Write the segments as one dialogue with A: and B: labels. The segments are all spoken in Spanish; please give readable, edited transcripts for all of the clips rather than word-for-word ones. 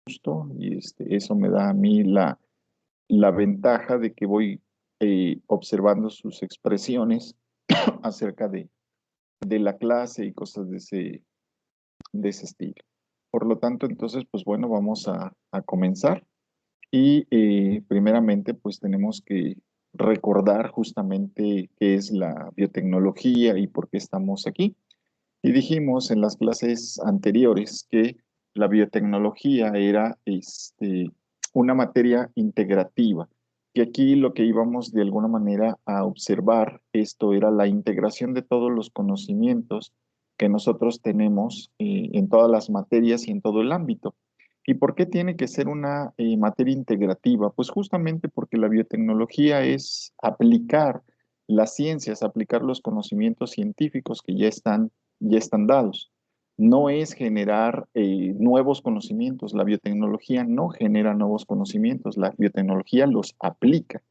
A: gusto y eso me da a mí la ventaja de que voy observando sus expresiones acerca de la clase y cosas de ese estilo. Por lo tanto, entonces, pues bueno, vamos a comenzar y primeramente, pues tenemos que recordar justamente qué es la biotecnología y por qué estamos aquí. Y dijimos en las clases anteriores que la biotecnología era una materia integrativa, que aquí lo que íbamos de alguna manera a observar, esto era la integración de todos los conocimientos que nosotros tenemos en todas las materias y en todo el ámbito. ¿Y por qué tiene que ser una materia integrativa? Pues justamente porque la biotecnología es aplicar las ciencias, aplicar los conocimientos científicos que ya están dados. No es generar nuevos conocimientos. La biotecnología no genera nuevos conocimientos. La biotecnología los aplica.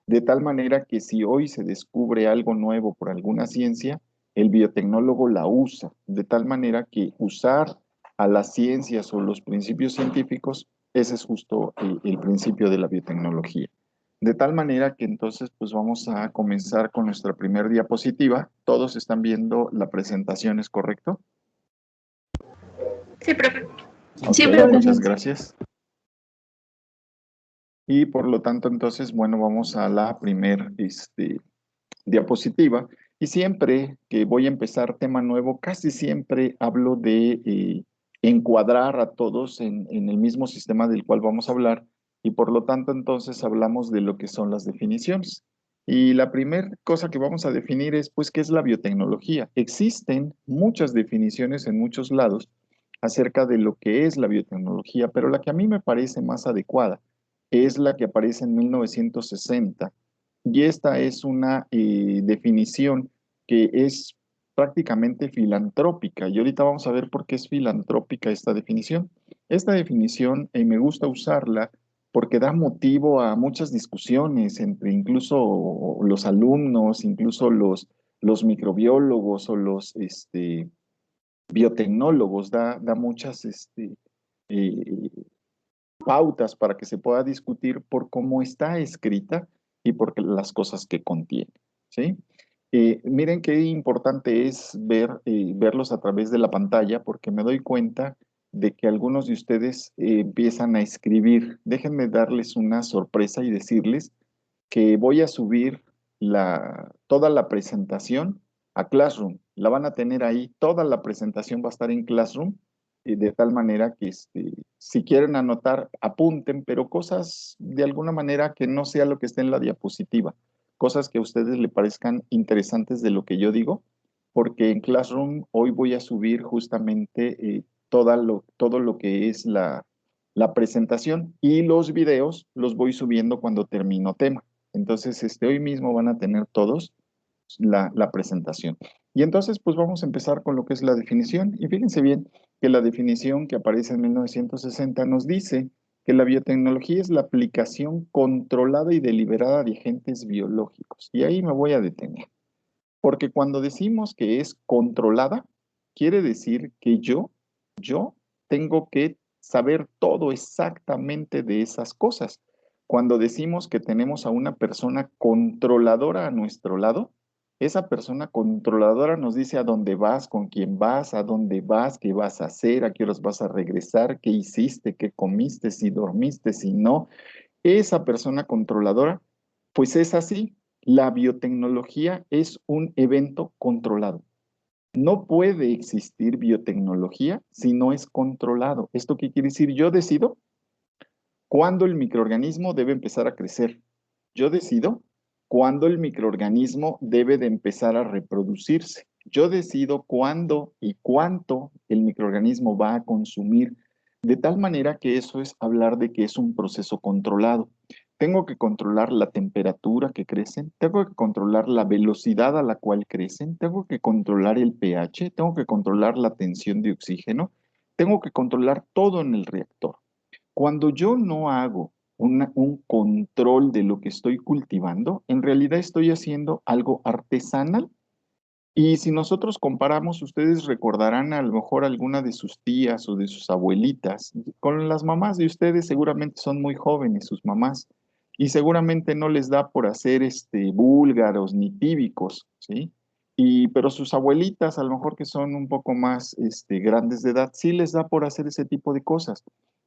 A: De tal manera que si hoy se descubre algo nuevo por alguna ciencia, el biotecnólogo la usa. De tal manera que usar a las ciencias o los principios científicos, ese es justo el principio de la biotecnología. De tal manera que entonces pues vamos a comenzar con nuestra primera diapositiva. Todos están viendo la presentación, ¿es correcto?
B: Sí, profe.
A: Ok,
B: Sí, profe.
A: muchas gracias. Y por lo tanto entonces, bueno, vamos a la primer diapositiva. Y siempre que voy a empezar tema nuevo, casi siempre hablo de encuadrar a todos en el mismo sistema del cual vamos a hablar y por lo tanto entonces hablamos de lo que son las definiciones. Y la primera cosa que vamos a definir es, pues, ¿qué es la biotecnología? Existen muchas definiciones en muchos lados acerca de lo que es la biotecnología, pero la que a mí me parece más adecuada es la que aparece en 1960 y esta es una definición que es prácticamente filantrópica. Y ahorita vamos a ver por qué es filantrópica esta definición. Esta definición me gusta usarla porque da motivo a muchas discusiones entre incluso los alumnos, incluso los microbiólogos o los biotecnólogos, da muchas eh, pautas para que se pueda discutir por cómo está escrita y por las cosas que contiene, ¿sí? Miren qué importante es verlos a través de la pantalla porque me doy cuenta de que algunos de ustedes empiezan a escribir. Déjenme darles una sorpresa y decirles que voy a subir toda la presentación a Classroom. La van a tener ahí, toda la presentación va a estar en Classroom, de tal manera que si quieren anotar, apunten, pero cosas de alguna manera que no sea lo que esté en la diapositiva, cosas que a ustedes le parezcan interesantes de lo que yo digo, porque en Classroom hoy voy a subir justamente todo lo que es la presentación y los videos los voy subiendo cuando termino tema. Entonces, hoy mismo van a tener todos la presentación. Y entonces, pues vamos a empezar con lo que es la definición. Y fíjense bien que la definición que aparece en 1960 nos dice que la biotecnología es la aplicación controlada y deliberada de agentes biológicos. Y ahí me voy a detener. Porque cuando decimos que es controlada, quiere decir que yo tengo que saber todo exactamente de esas cosas. Cuando decimos que tenemos a una persona controladora a nuestro lado, esa persona controladora nos dice a dónde vas, con quién vas, a dónde vas, qué vas a hacer, a qué horas vas a regresar, qué hiciste, qué comiste, si dormiste, si no. Esa persona controladora, pues es así. La biotecnología es un evento controlado. No puede existir biotecnología si no es controlado. ¿Esto qué quiere decir? Yo decido cuándo el microorganismo debe empezar a crecer. Yo decido cuándo el microorganismo debe de empezar a reproducirse. Yo decido cuándo y cuánto el microorganismo va a consumir, de tal manera que eso es hablar de que es un proceso controlado. Tengo que controlar la temperatura que crecen, tengo que controlar la velocidad a la cual crecen, tengo que controlar el pH, tengo que controlar la tensión de oxígeno, tengo que controlar todo en el reactor. Cuando yo no hago un control de lo que estoy cultivando, en realidad estoy haciendo algo artesanal. Y si nosotros comparamos, ustedes recordarán a lo mejor alguna de sus tías o de sus abuelitas. Con las mamás de ustedes seguramente son muy jóvenes sus mamás y seguramente no les da por hacer búlgaros ni tíbicos, ¿sí? Pero sus abuelitas, a lo mejor que son un poco más grandes de edad, sí les da por hacer ese tipo de cosas.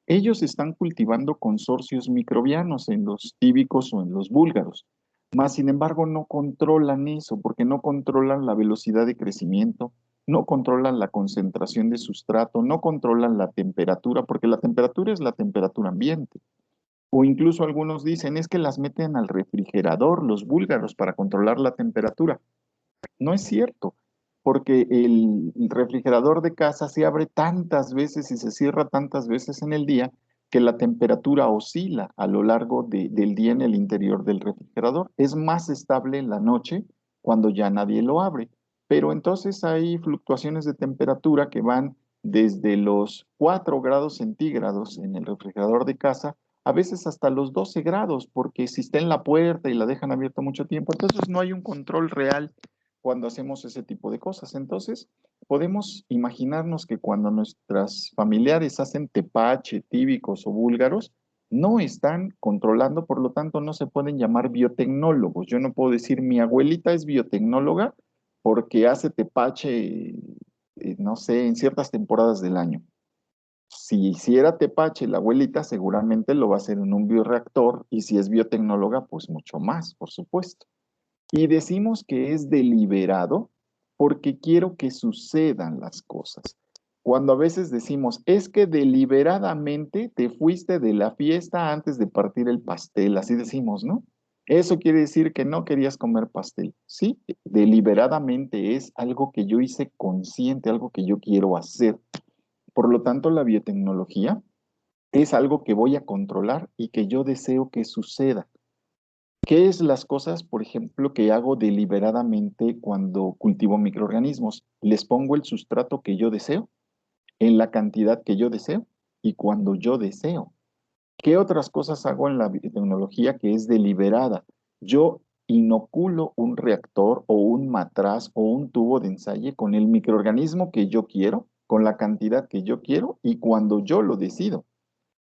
A: Ellos están cultivando consorcios microbianos en los tíbicos o en los búlgaros. Mas, sin embargo, no controlan eso porque no controlan la velocidad de crecimiento, no controlan la concentración de sustrato, no controlan la temperatura, porque la temperatura es la temperatura ambiente. O incluso algunos dicen es que las meten al refrigerador, los búlgaros, para controlar la temperatura. No es cierto, porque el refrigerador de casa se abre tantas veces y se cierra tantas veces en el día que la temperatura oscila a lo largo del día en el interior del refrigerador. Es más estable en la noche cuando ya nadie lo abre. Pero entonces hay fluctuaciones de temperatura que van desde los 4 grados centígrados en el refrigerador de casa a veces hasta los 12 grados, porque si está en la puerta y la dejan abierta mucho tiempo, entonces no hay un control real cuando hacemos ese tipo de cosas. Entonces, podemos imaginarnos que cuando nuestras familiares hacen tepache, tíbicos o búlgaros, no están controlando, por lo tanto, no se pueden llamar biotecnólogos. Yo no puedo decir mi abuelita es biotecnóloga porque hace tepache, no sé, en ciertas temporadas del año. Si hiciera tepache la abuelita, seguramente lo va a hacer en un bioreactor y si es biotecnóloga, pues mucho más, por supuesto. Y decimos que es deliberado porque quiero que sucedan las cosas. Cuando a veces decimos, es que deliberadamente te fuiste de la fiesta antes de partir el pastel, así decimos, ¿no? Eso quiere decir que no querías comer pastel. Sí, deliberadamente es algo que yo hice consciente, algo que yo quiero hacer. Por lo tanto, la biotecnología es algo que voy a controlar y que yo deseo que suceda. ¿Qué es las cosas, por ejemplo, que hago deliberadamente cuando cultivo microorganismos? Les pongo el sustrato que yo deseo, en la cantidad que yo deseo y cuando yo deseo. ¿Qué otras cosas hago en la biotecnología que es deliberada? Yo inoculo un reactor o un matraz o un tubo de ensayo con el microorganismo que yo quiero, con la cantidad que yo quiero y cuando yo lo decido.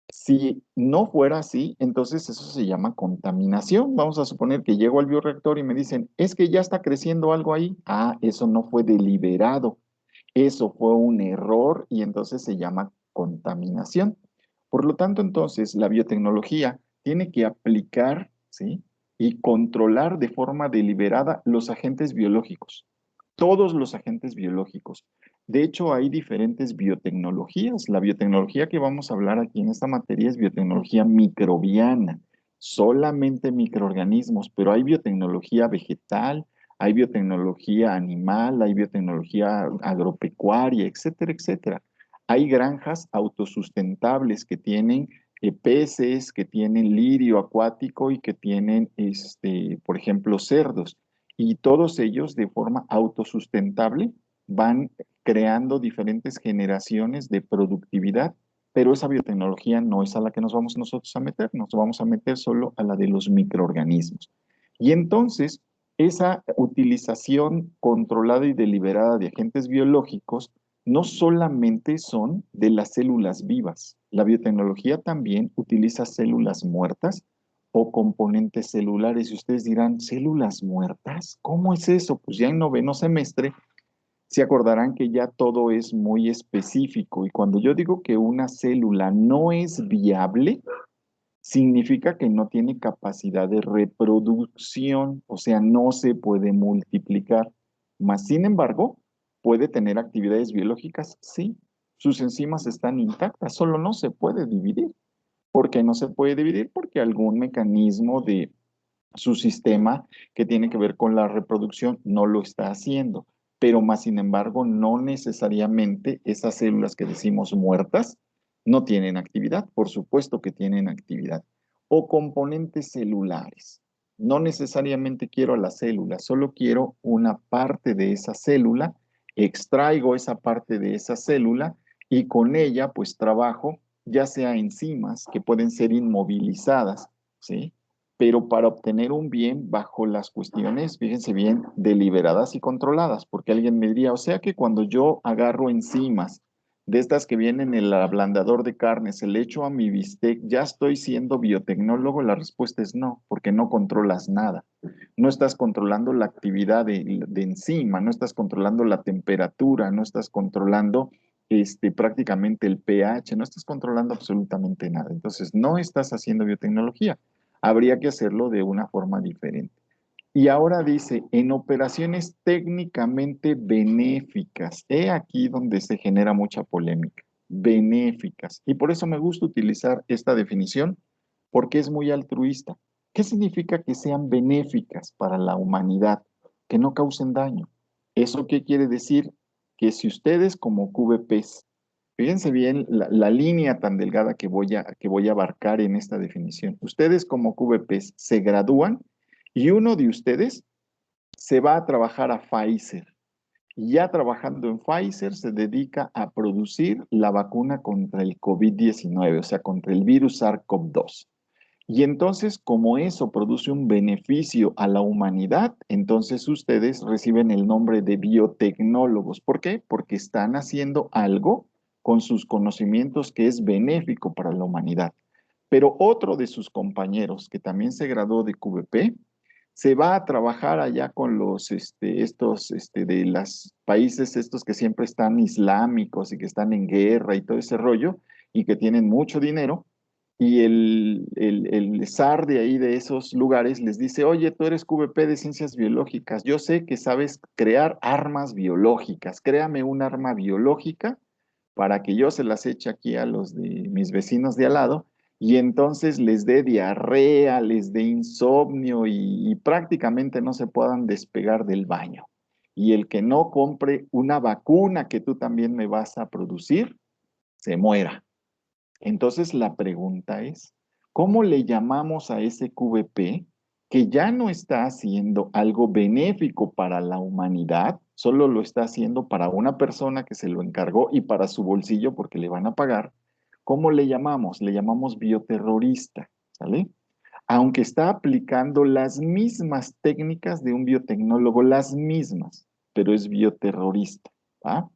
A: Si no fuera así, entonces eso se llama contaminación. Vamos a suponer que llego al bioreactor y me dicen, es que ya está creciendo algo ahí. Ah, eso no fue deliberado. Eso fue un error y entonces se llama contaminación. Por lo tanto, entonces, la biotecnología tiene que aplicar, ¿sí? Y controlar de forma deliberada los agentes biológicos, todos los agentes biológicos. De hecho, hay diferentes biotecnologías. La biotecnología que vamos a hablar aquí en esta materia es biotecnología microbiana, solamente microorganismos, pero hay biotecnología vegetal, hay biotecnología animal, hay biotecnología agropecuaria, etcétera, etcétera. Hay granjas autosustentables que tienen peces, que tienen lirio acuático y que tienen, por ejemplo, cerdos. Y todos ellos de forma autosustentable van creando diferentes generaciones de productividad, pero esa biotecnología no es a la que nos vamos nosotros a meter, nos vamos a meter solo a la de los microorganismos. Y entonces, esa utilización controlada y deliberada de agentes biológicos no solamente son de las células vivas, la biotecnología también utiliza células muertas o componentes celulares. Y ustedes dirán, ¿células muertas? ¿Cómo es eso? Pues ya en noveno semestre se acordarán que ya todo es muy específico y cuando yo digo que una célula no es viable, significa que no tiene capacidad de reproducción, o sea, no se puede multiplicar. Mas, sin embargo, puede tener actividades biológicas, sí. Sus enzimas están intactas, solo no se puede dividir. ¿Por qué no se puede dividir? Porque algún mecanismo de su sistema que tiene que ver con la reproducción no lo está haciendo. Pero más sin embargo, no necesariamente esas células que decimos muertas no tienen actividad. Por supuesto que tienen actividad. O componentes celulares. No necesariamente quiero la célula, solo quiero una parte de esa célula, extraigo esa parte de esa célula y con ella pues trabajo ya sea enzimas que pueden ser inmovilizadas, ¿sí? pero para obtener un bien bajo las cuestiones, fíjense bien, deliberadas y controladas, porque alguien me diría, o sea que cuando yo agarro enzimas de estas que vienen en el ablandador de carnes, le echo a mi bistec, ¿ya estoy siendo biotecnólogo? La respuesta es no, porque no controlas nada. No estás controlando la actividad de enzima, no estás controlando la temperatura, no estás controlando prácticamente el pH, no estás controlando absolutamente nada. Entonces, no estás haciendo biotecnología. Habría que hacerlo de una forma diferente. Y ahora dice, en operaciones técnicamente benéficas. He aquí donde se genera mucha polémica. Benéficas. Y por eso me gusta utilizar esta definición, porque es muy altruista. ¿Qué significa que sean benéficas para la humanidad? Que no causen daño. ¿Eso qué quiere decir? Que si ustedes como QVPs, fíjense bien la línea tan delgada que voy a abarcar en esta definición, ustedes como QVPs se gradúan y uno de ustedes se va a trabajar a Pfizer. Y ya trabajando en Pfizer se dedica a producir la vacuna contra el COVID-19, o sea, contra el virus SARS-CoV-2. Y entonces, como eso produce un beneficio a la humanidad, entonces ustedes reciben el nombre de biotecnólogos. ¿Por qué? Porque están haciendo algo con sus conocimientos que es benéfico para la humanidad. Pero otro de sus compañeros, que también se graduó de QVP, se va a trabajar allá con los, de los países estos que siempre están islámicos y que están en guerra y todo ese rollo y que tienen mucho dinero. Y el zar de ahí, de esos lugares, les dice, oye, tú eres QVP de ciencias biológicas, yo sé que sabes crear armas biológicas, créame un arma biológica para que yo se las eche aquí a los de mis vecinos de al lado y entonces les dé diarrea, les dé insomnio y prácticamente no se puedan despegar del baño. Y el que no compre una vacuna que tú también me vas a producir, se muera. Entonces la pregunta es, ¿cómo le llamamos a ese QVP que ya no está haciendo algo benéfico para la humanidad, solo lo está haciendo para una persona que se lo encargó y para su bolsillo porque le van a pagar? ¿Cómo le llamamos? Le llamamos bioterrorista, ¿sale? Aunque está aplicando las mismas técnicas de un biotecnólogo, las mismas, pero es bioterrorista, ¿va?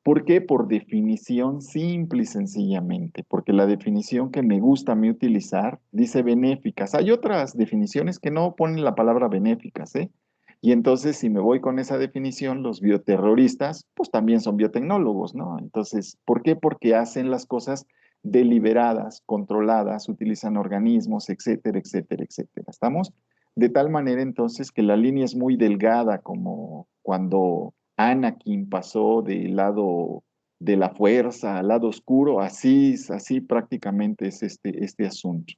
A: ¿Por qué? Por definición simple y sencillamente, porque la definición que me gusta a mí utilizar dice benéficas. Hay otras definiciones que no ponen la palabra benéficas, ¿eh? Y entonces, si me voy con esa definición, los bioterroristas, pues también son biotecnólogos, ¿no? Entonces, ¿por qué? Porque hacen las cosas deliberadas, controladas, utilizan organismos, etcétera, etcétera, etcétera. ¿Estamos? De tal manera entonces que la línea es muy delgada, como cuando Anakin pasó del lado de la fuerza al lado oscuro, así prácticamente es este asunto.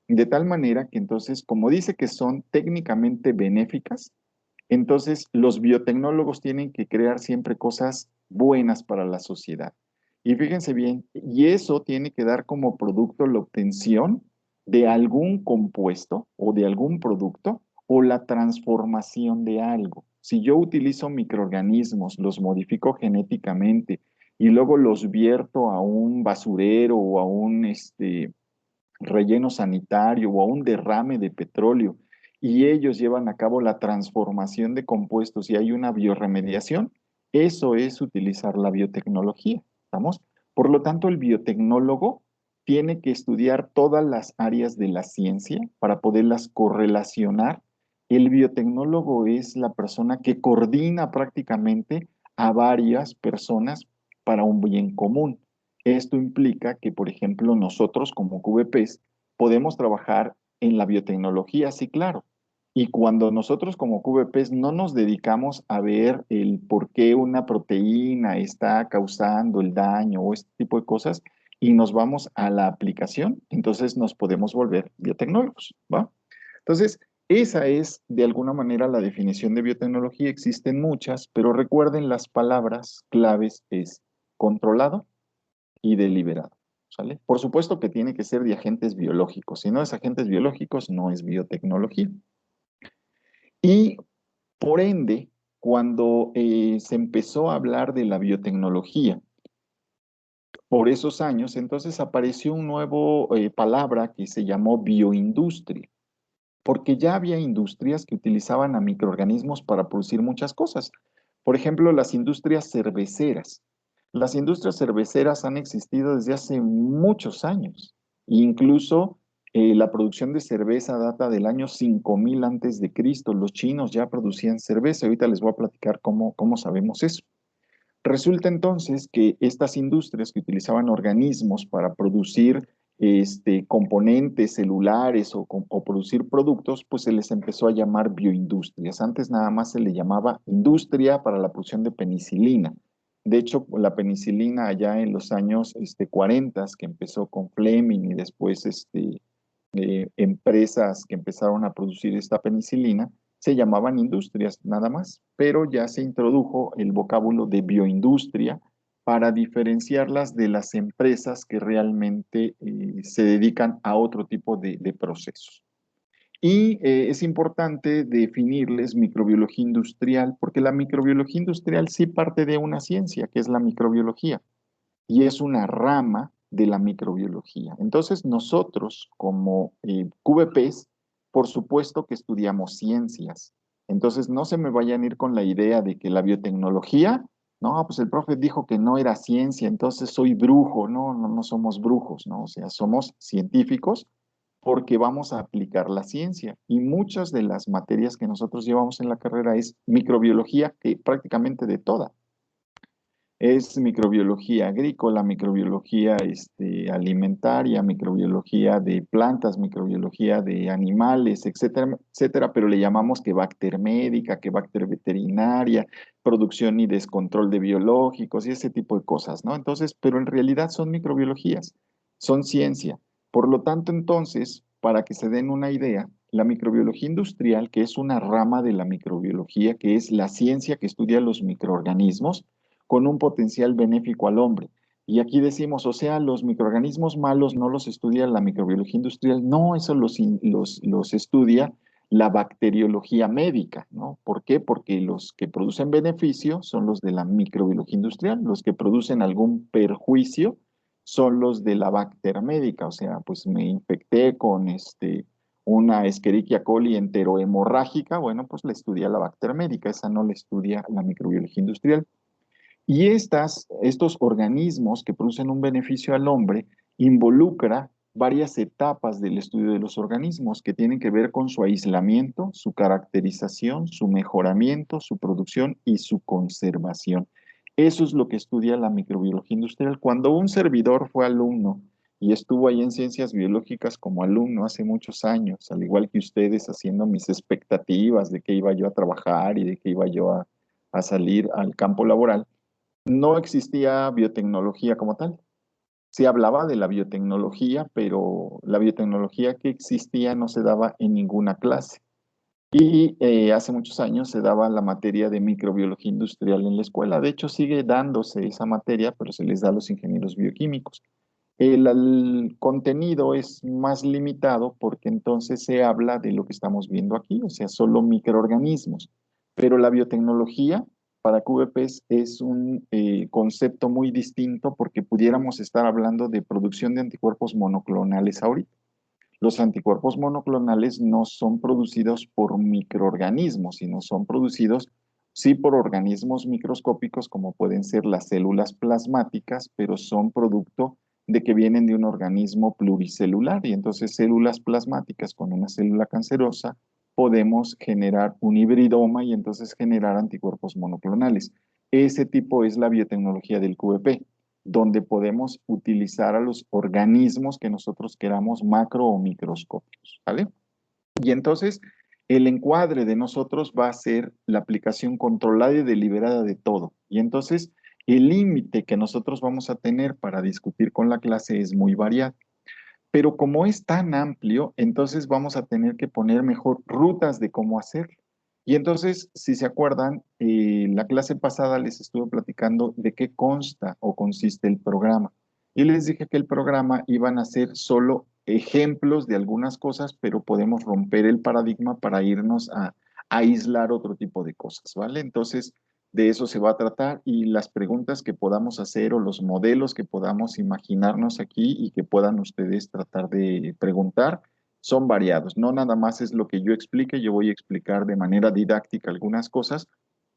A: De tal manera que entonces, como dice que son técnicamente benéficas, entonces los biotecnólogos tienen que crear siempre cosas buenas para la sociedad. Y fíjense bien, y eso tiene que dar como producto la obtención de algún compuesto o de algún producto o la transformación de algo. Si yo utilizo microorganismos, los modifico genéticamente y luego los vierto a un basurero o a un relleno sanitario o a un derrame de petróleo y ellos llevan a cabo la transformación de compuestos y hay una bioremediación, eso es utilizar la biotecnología, ¿estamos? Por lo tanto, el biotecnólogo tiene que estudiar todas las áreas de la ciencia para poderlas correlacionar. El biotecnólogo es la persona que coordina prácticamente a varias personas para un bien común. Esto implica que, por ejemplo, nosotros como QVPs podemos trabajar en la biotecnología, sí, claro. Y cuando nosotros como QVPs no nos dedicamos a ver el por qué una proteína está causando el daño o este tipo de cosas y nos vamos a la aplicación, entonces nos podemos volver biotecnólogos, ¿va? Entonces, esa es de alguna manera la definición de biotecnología. Existen muchas, pero recuerden las palabras claves es controlado y deliberado, ¿sale? Por supuesto que tiene que ser de agentes biológicos. Si no es agentes biológicos, no es biotecnología. Y por ende, cuando se empezó a hablar de la biotecnología, por esos años, entonces apareció un nuevo palabra que se llamó bioindustria. porque ya había industrias que utilizaban a microorganismos para producir muchas cosas. Por ejemplo, las industrias cerveceras. Las industrias cerveceras han existido desde hace muchos años. Incluso la producción de cerveza data del año 5000 antes de Cristo. Los chinos ya producían cerveza. Ahorita les voy a platicar cómo sabemos eso. Resulta entonces que estas industrias que utilizaban organismos para producir componentes celulares o producir productos, pues se les empezó a llamar bioindustrias. Antes nada más se le llamaba industria para la producción de penicilina. De hecho, la penicilina allá en los años 40, que empezó con Fleming y después empresas que empezaron a producir esta penicilina, se llamaban industrias nada más, pero ya se introdujo el vocábulo de bioindustria para diferenciarlas de las empresas que realmente se dedican a otro tipo de procesos. Y es importante definirles microbiología industrial, porque la microbiología industrial sí parte de una ciencia, que es la microbiología, y es una rama de la microbiología. Entonces, nosotros como QVPs, por supuesto que estudiamos ciencias. Entonces, no se me vayan a ir con la idea de que la biotecnología, no, pues el profe dijo que no era ciencia, entonces soy brujo. No, no, no somos brujos, ¿no? O sea, somos científicos porque vamos a aplicar la ciencia. Y muchas de las materias que nosotros llevamos en la carrera es microbiología, que prácticamente de toda. Es microbiología agrícola, microbiología alimentaria, microbiología de plantas, microbiología de animales, etcétera, etcétera, pero le llamamos que bacter médica, que bacter veterinaria, producción y descontrol de biológicos y ese tipo de cosas, ¿no? Entonces, pero en realidad son microbiologías, son ciencia. Por lo tanto, entonces, para que se den una idea, la microbiología industrial, que es una rama de la microbiología, que es la ciencia que estudia los microorganismos, con un potencial benéfico al hombre. Y aquí decimos, o sea, los microorganismos malos no los estudia la microbiología industrial, no, eso los estudia la bacteriología médica, ¿no? ¿Por qué? Porque los que producen beneficio son los de la microbiología industrial, los que producen algún perjuicio son los de la bacteria médica, o sea, pues me infecté con una Escherichia coli enterohemorrágica, bueno, pues la estudia la bacteria médica, esa no la estudia la microbiología industrial. Y estos organismos que producen un beneficio al hombre involucra varias etapas del estudio de los organismos que tienen que ver con su aislamiento, su caracterización, su mejoramiento, su producción y su conservación. Eso es lo que estudia la microbiología industrial. Cuando un servidor fue alumno y estuvo ahí en ciencias biológicas como alumno hace muchos años, al igual que ustedes haciendo mis expectativas de que iba yo a trabajar y de que iba yo a salir al campo laboral, no existía biotecnología como tal. Se hablaba de la biotecnología, pero la biotecnología que existía no se daba en ninguna clase. Y hace muchos años se daba la materia de microbiología industrial en la escuela. De hecho, sigue dándose esa materia, pero se les da a los ingenieros bioquímicos. El contenido es más limitado porque entonces se habla de lo que estamos viendo aquí, o sea, solo microorganismos. Pero la biotecnología para QVPs es un concepto muy distinto porque pudiéramos estar hablando de producción de anticuerpos monoclonales ahorita. Los anticuerpos monoclonales no son producidos por microorganismos, sino son producidos sí por organismos microscópicos como pueden ser las células plasmáticas, pero son producto de que vienen de un organismo pluricelular y entonces células plasmáticas con una célula cancerosa podemos generar un hibridoma y entonces generar anticuerpos monoclonales. Ese tipo es la biotecnología del QVP, donde podemos utilizar a los organismos que nosotros queramos macro o microscópicos, ¿vale? Y entonces el encuadre de nosotros va a ser la aplicación controlada y deliberada de todo. Y entonces el límite que nosotros vamos a tener para discutir con la clase es muy variado. Pero como es tan amplio, entonces vamos a tener que poner mejor rutas de cómo hacerlo. Y entonces, si se acuerdan, la clase pasada les estuve platicando de qué consta o consiste el programa. Y les dije que el programa iban a ser solo ejemplos de algunas cosas, pero podemos romper el paradigma para irnos a aislar otro tipo de cosas, ¿vale? Entonces, de eso se va a tratar y las preguntas que podamos hacer o los modelos que podamos imaginarnos aquí y que puedan ustedes tratar de preguntar son variados. No nada más es lo que yo explique, yo voy a explicar de manera didáctica algunas cosas,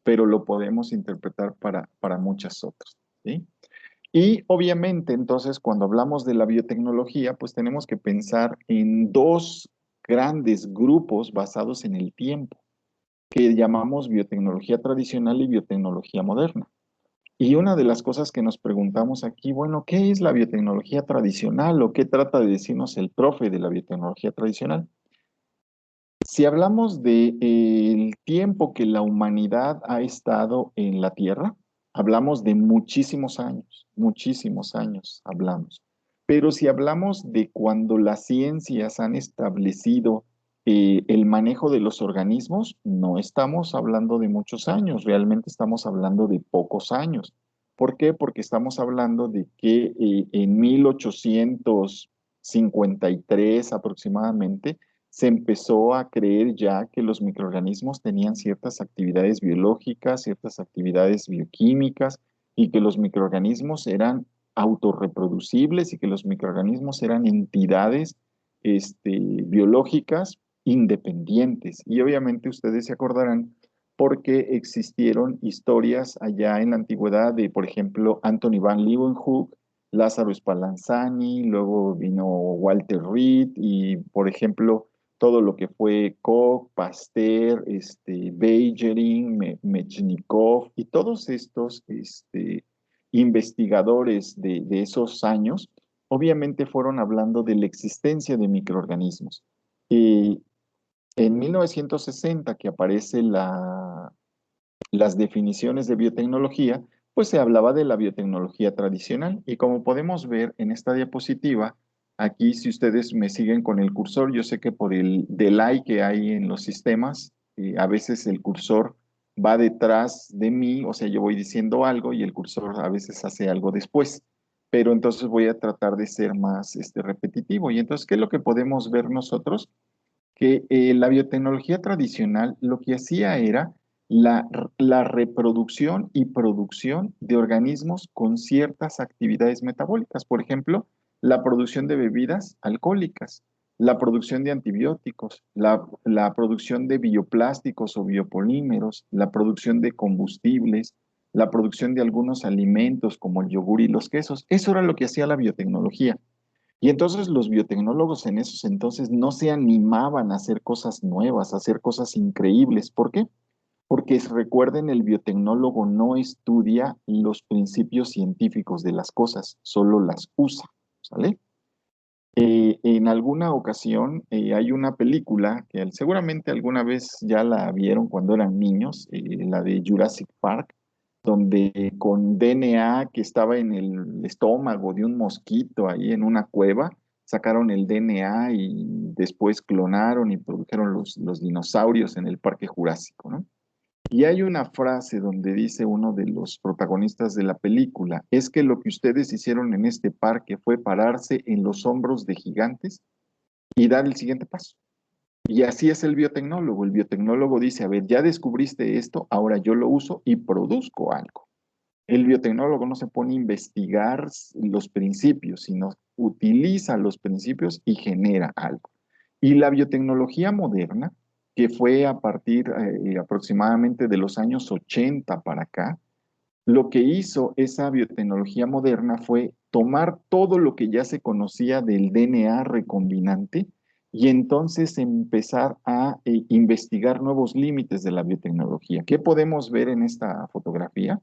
A: pero lo podemos interpretar para muchas otras, ¿sí? Y obviamente, entonces, cuando hablamos de la biotecnología, pues tenemos que pensar en dos grandes grupos basados en el tiempo, que llamamos biotecnología tradicional y biotecnología moderna. Y una de las cosas que nos preguntamos aquí, bueno, ¿qué es la biotecnología tradicional o qué trata de decirnos el profe de la biotecnología tradicional? Si hablamos de, el tiempo que la humanidad ha estado en la Tierra, hablamos de muchísimos años hablamos. Pero si hablamos de cuando las ciencias han establecido el manejo de los organismos, no estamos hablando de muchos años, realmente estamos hablando de pocos años. ¿Por qué? Porque estamos hablando de que en 1853 aproximadamente, se empezó a creer ya que los microorganismos tenían ciertas actividades biológicas, ciertas actividades bioquímicas, y que los microorganismos eran autorreproducibles y que los microorganismos eran entidades biológicas independientes. Y obviamente ustedes se acordarán porque existieron historias allá en la antigüedad de, por ejemplo, Anthony van Leeuwenhoek, Lázaro Spallanzani, luego vino Walter Reed y, por ejemplo, todo lo que fue Koch, Pasteur, Beijering, Mechnikov y todos estos investigadores de esos años, obviamente fueron hablando de la existencia de microorganismos. Y en 1960, que aparece las definiciones de biotecnología, pues se hablaba de la biotecnología tradicional. Y como podemos ver en esta diapositiva, aquí si ustedes me siguen con el cursor, yo sé que por el delay que hay en los sistemas, a veces el cursor va detrás de mí, o sea, yo voy diciendo algo y el cursor a veces hace algo después. Pero entonces voy a tratar de ser más repetitivo. Y entonces, ¿qué es lo que podemos ver nosotros? Que la biotecnología tradicional lo que hacía era la, la reproducción y producción de organismos con ciertas actividades metabólicas. Por ejemplo, la producción de bebidas alcohólicas, la producción de antibióticos, la producción de bioplásticos o biopolímeros, la producción de combustibles, la producción de algunos alimentos como el yogur y los quesos. Eso era lo que hacía la biotecnología. Y entonces los biotecnólogos en esos entonces no se animaban a hacer cosas nuevas, a hacer cosas increíbles. ¿Por qué? Porque recuerden, el biotecnólogo no estudia los principios científicos de las cosas, solo las usa, ¿sale? En alguna ocasión hay una película que seguramente alguna vez ya la vieron cuando eran niños, la de Jurassic Park, donde con DNA que estaba en el estómago de un mosquito ahí en una cueva, sacaron el DNA y después clonaron y produjeron los dinosaurios en el Parque Jurásico, ¿no? Y hay una frase donde dice uno de los protagonistas de la película, es que lo que ustedes hicieron en este parque fue pararse en los hombros de gigantes y dar el siguiente paso. Y así es el biotecnólogo. El biotecnólogo dice, a ver, ya descubriste esto, ahora yo lo uso y produzco algo. El biotecnólogo no se pone a investigar los principios, sino utiliza los principios y genera algo. Y la biotecnología moderna, que fue a partir aproximadamente de los años 80 para acá, lo que hizo esa biotecnología moderna fue tomar todo lo que ya se conocía del DNA recombinante y entonces empezar a investigar nuevos límites de la biotecnología. ¿Qué podemos ver en esta fotografía?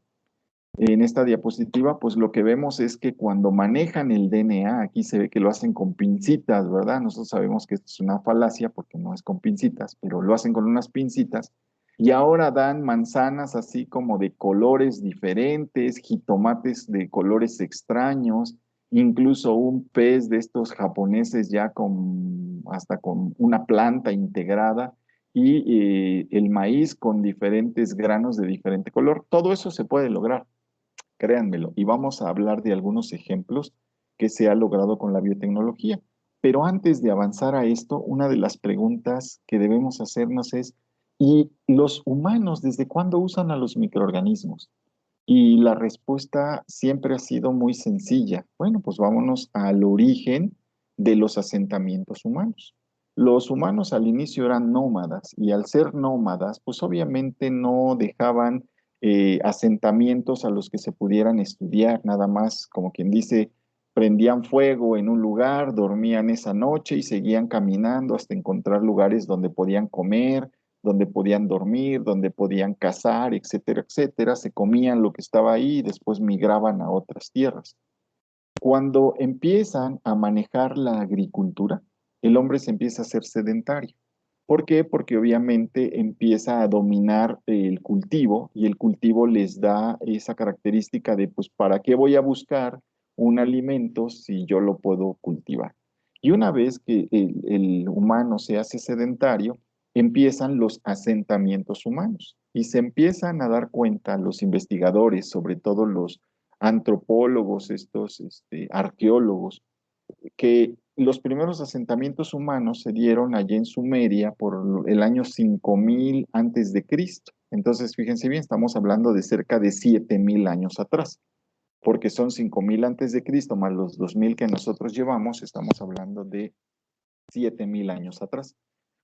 A: En esta diapositiva, pues lo que vemos es que cuando manejan el DNA, aquí se ve que lo hacen con pincitas, ¿verdad? Nosotros sabemos que esto es una falacia porque no es con pincitas, pero lo hacen con unas pincitas. Y ahora dan manzanas así como de colores diferentes, jitomates de colores extraños, incluso un pez de estos japoneses ya con hasta con una planta integrada y el maíz con diferentes granos de diferente color. Todo eso se puede lograr, créanmelo, y vamos a hablar de algunos ejemplos que se ha logrado con la biotecnología. Pero antes de avanzar a esto, una de las preguntas que debemos hacernos es, ¿y los humanos desde cuándo usan a los microorganismos? Y la respuesta siempre ha sido muy sencilla. Bueno, pues vámonos al origen de los asentamientos humanos. Los humanos al inicio eran nómadas y al ser nómadas, pues obviamente no dejaban asentamientos a los que se pudieran estudiar, nada más como quien dice, prendían fuego en un lugar, dormían esa noche y seguían caminando hasta encontrar lugares donde podían comer, donde podían dormir, donde podían cazar, etcétera, etcétera. Se comían lo que estaba ahí y después migraban a otras tierras. Cuando empiezan a manejar la agricultura, el hombre se empieza a hacer sedentario. ¿Por qué? Porque obviamente empieza a dominar el cultivo y el cultivo les da esa característica de, pues, ¿para qué voy a buscar un alimento si yo lo puedo cultivar? Y una vez que el humano se hace sedentario, empiezan los asentamientos humanos y se empiezan a dar cuenta los investigadores, sobre todo los antropólogos, estos arqueólogos, que los primeros asentamientos humanos se dieron allí en Sumeria por el año 5000 antes de Cristo. Entonces, fíjense bien, estamos hablando de cerca de 7000 años atrás, porque son 5000 antes de Cristo más los 2000 que nosotros llevamos, estamos hablando de 7000 años atrás.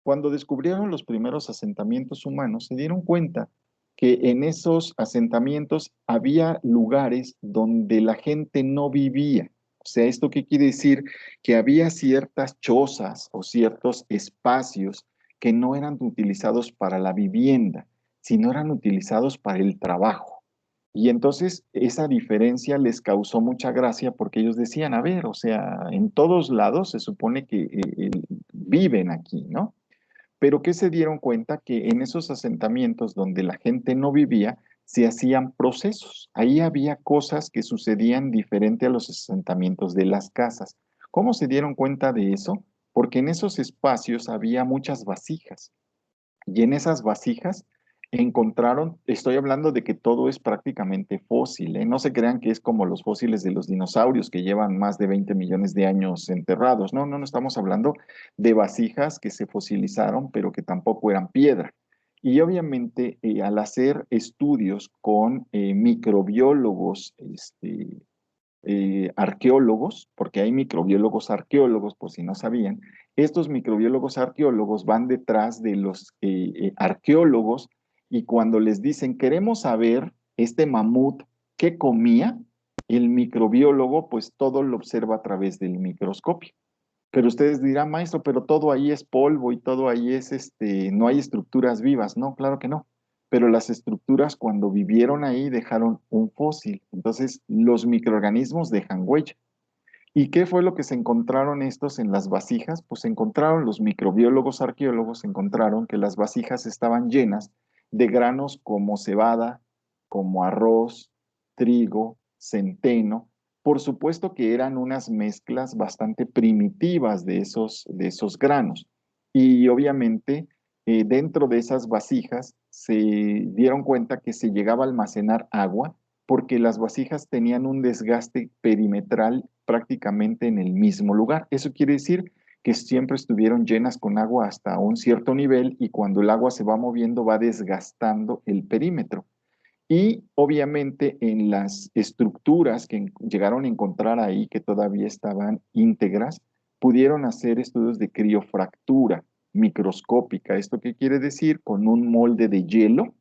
A: Cuando descubrieron los primeros asentamientos humanos, se dieron cuenta que en esos asentamientos había lugares donde la gente no vivía. O sea, ¿esto qué quiere decir? Que había ciertas chozas o ciertos espacios que no eran utilizados para la vivienda, sino eran utilizados para el trabajo. Y entonces esa diferencia les causó mucha gracia porque ellos decían, a ver, o sea, en todos lados se supone que viven aquí, ¿no? Pero que se dieron cuenta que en esos asentamientos donde la gente no vivía, se hacían procesos. Ahí había cosas que sucedían diferente a los asentamientos de las casas. ¿Cómo se dieron cuenta de eso? Porque en esos espacios había muchas vasijas. Y en esas vasijas encontraron, estoy hablando de que todo es prácticamente fósil, ¿eh? No se crean que es como los fósiles de los dinosaurios que llevan más de 20 millones de años enterrados. No, no, no estamos hablando de vasijas que se fosilizaron, pero que tampoco eran piedra. Y obviamente al hacer estudios con microbiólogos, arqueólogos, porque hay microbiólogos arqueólogos, por si no sabían, estos microbiólogos arqueólogos van detrás de los arqueólogos y cuando les dicen, queremos saber este mamut qué comía, el microbiólogo pues todo lo observa a través del microscopio. Pero ustedes dirán, maestro, pero todo ahí es polvo y todo ahí es, no hay estructuras vivas. No, claro que no. Pero las estructuras cuando vivieron ahí dejaron un fósil. Entonces, los microorganismos dejan huella. ¿Y qué fue lo que se encontraron estos en las vasijas? Pues encontraron, los microbiólogos arqueólogos encontraron que las vasijas estaban llenas de granos como cebada, como arroz, trigo, centeno. Por supuesto que eran unas mezclas bastante primitivas de esos granos. Y obviamente dentro de esas vasijas se dieron cuenta que se llegaba a almacenar agua porque las vasijas tenían un desgaste perimetral prácticamente en el mismo lugar. Eso quiere decir que siempre estuvieron llenas con agua hasta un cierto nivel y cuando el agua se va moviendo va desgastando el perímetro. Y obviamente en las estructuras que llegaron a encontrar ahí, que todavía estaban íntegras, pudieron hacer estudios de criofractura microscópica. ¿Esto qué quiere decir? Con un molde de hielo,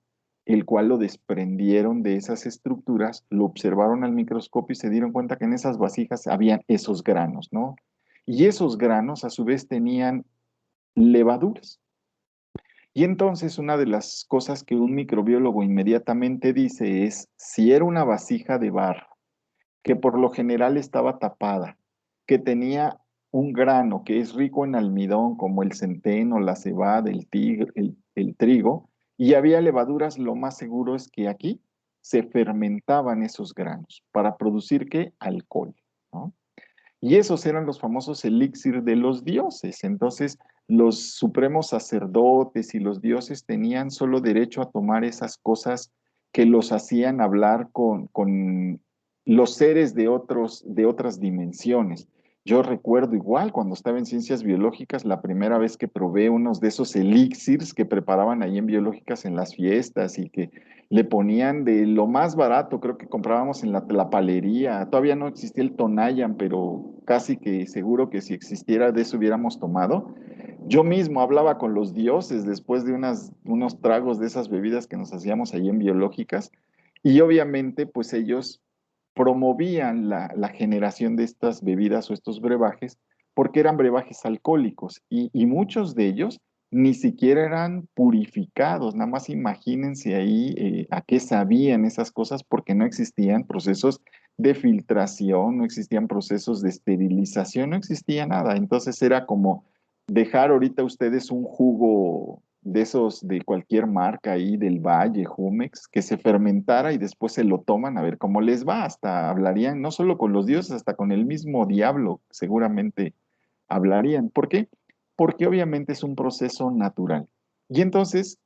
A: el cual lo desprendieron de esas estructuras, lo observaron al microscopio y se dieron cuenta que en esas vasijas habían esos granos, ¿no? Y esos granos a su vez tenían levaduras. Y entonces una de las cosas que un microbiólogo inmediatamente dice es, si era una vasija de barro, que por lo general estaba tapada, que tenía un grano que es rico en almidón, como el centeno, la cebada, el trigo, y había levaduras, lo más seguro es que aquí se fermentaban esos granos para producir ¿qué? Alcohol, ¿no? Y esos eran los famosos elixir de los dioses. Entonces, los supremos sacerdotes y los dioses tenían solo derecho a tomar esas cosas que los hacían hablar con los seres de otras dimensiones. Yo recuerdo igual cuando estaba en ciencias biológicas, la primera vez que probé unos de esos elixirs que preparaban ahí en biológicas en las fiestas y que le ponían de lo más barato, creo que comprábamos en la palería. Todavía no existía el Tonayan, pero casi que seguro que si existiera de eso hubiéramos tomado. Yo mismo hablaba con los dioses después de unos tragos de esas bebidas que nos hacíamos ahí en biológicas, y obviamente pues ellos promovían la generación de estas bebidas o estos brebajes porque eran brebajes alcohólicos y muchos de ellos ni siquiera eran purificados. Nada más imagínense ahí a qué sabían esas cosas porque no existían procesos de filtración, no existían procesos de esterilización, no existía nada. Entonces era como dejar ahorita ustedes un jugo de esos de cualquier marca ahí, del Valle, Jumex, que se fermentara y después se lo toman a ver cómo les va. Hasta hablarían, no solo con los dioses, hasta con el mismo diablo, seguramente hablarían. ¿Por qué? Porque obviamente es un proceso natural. Y entonces,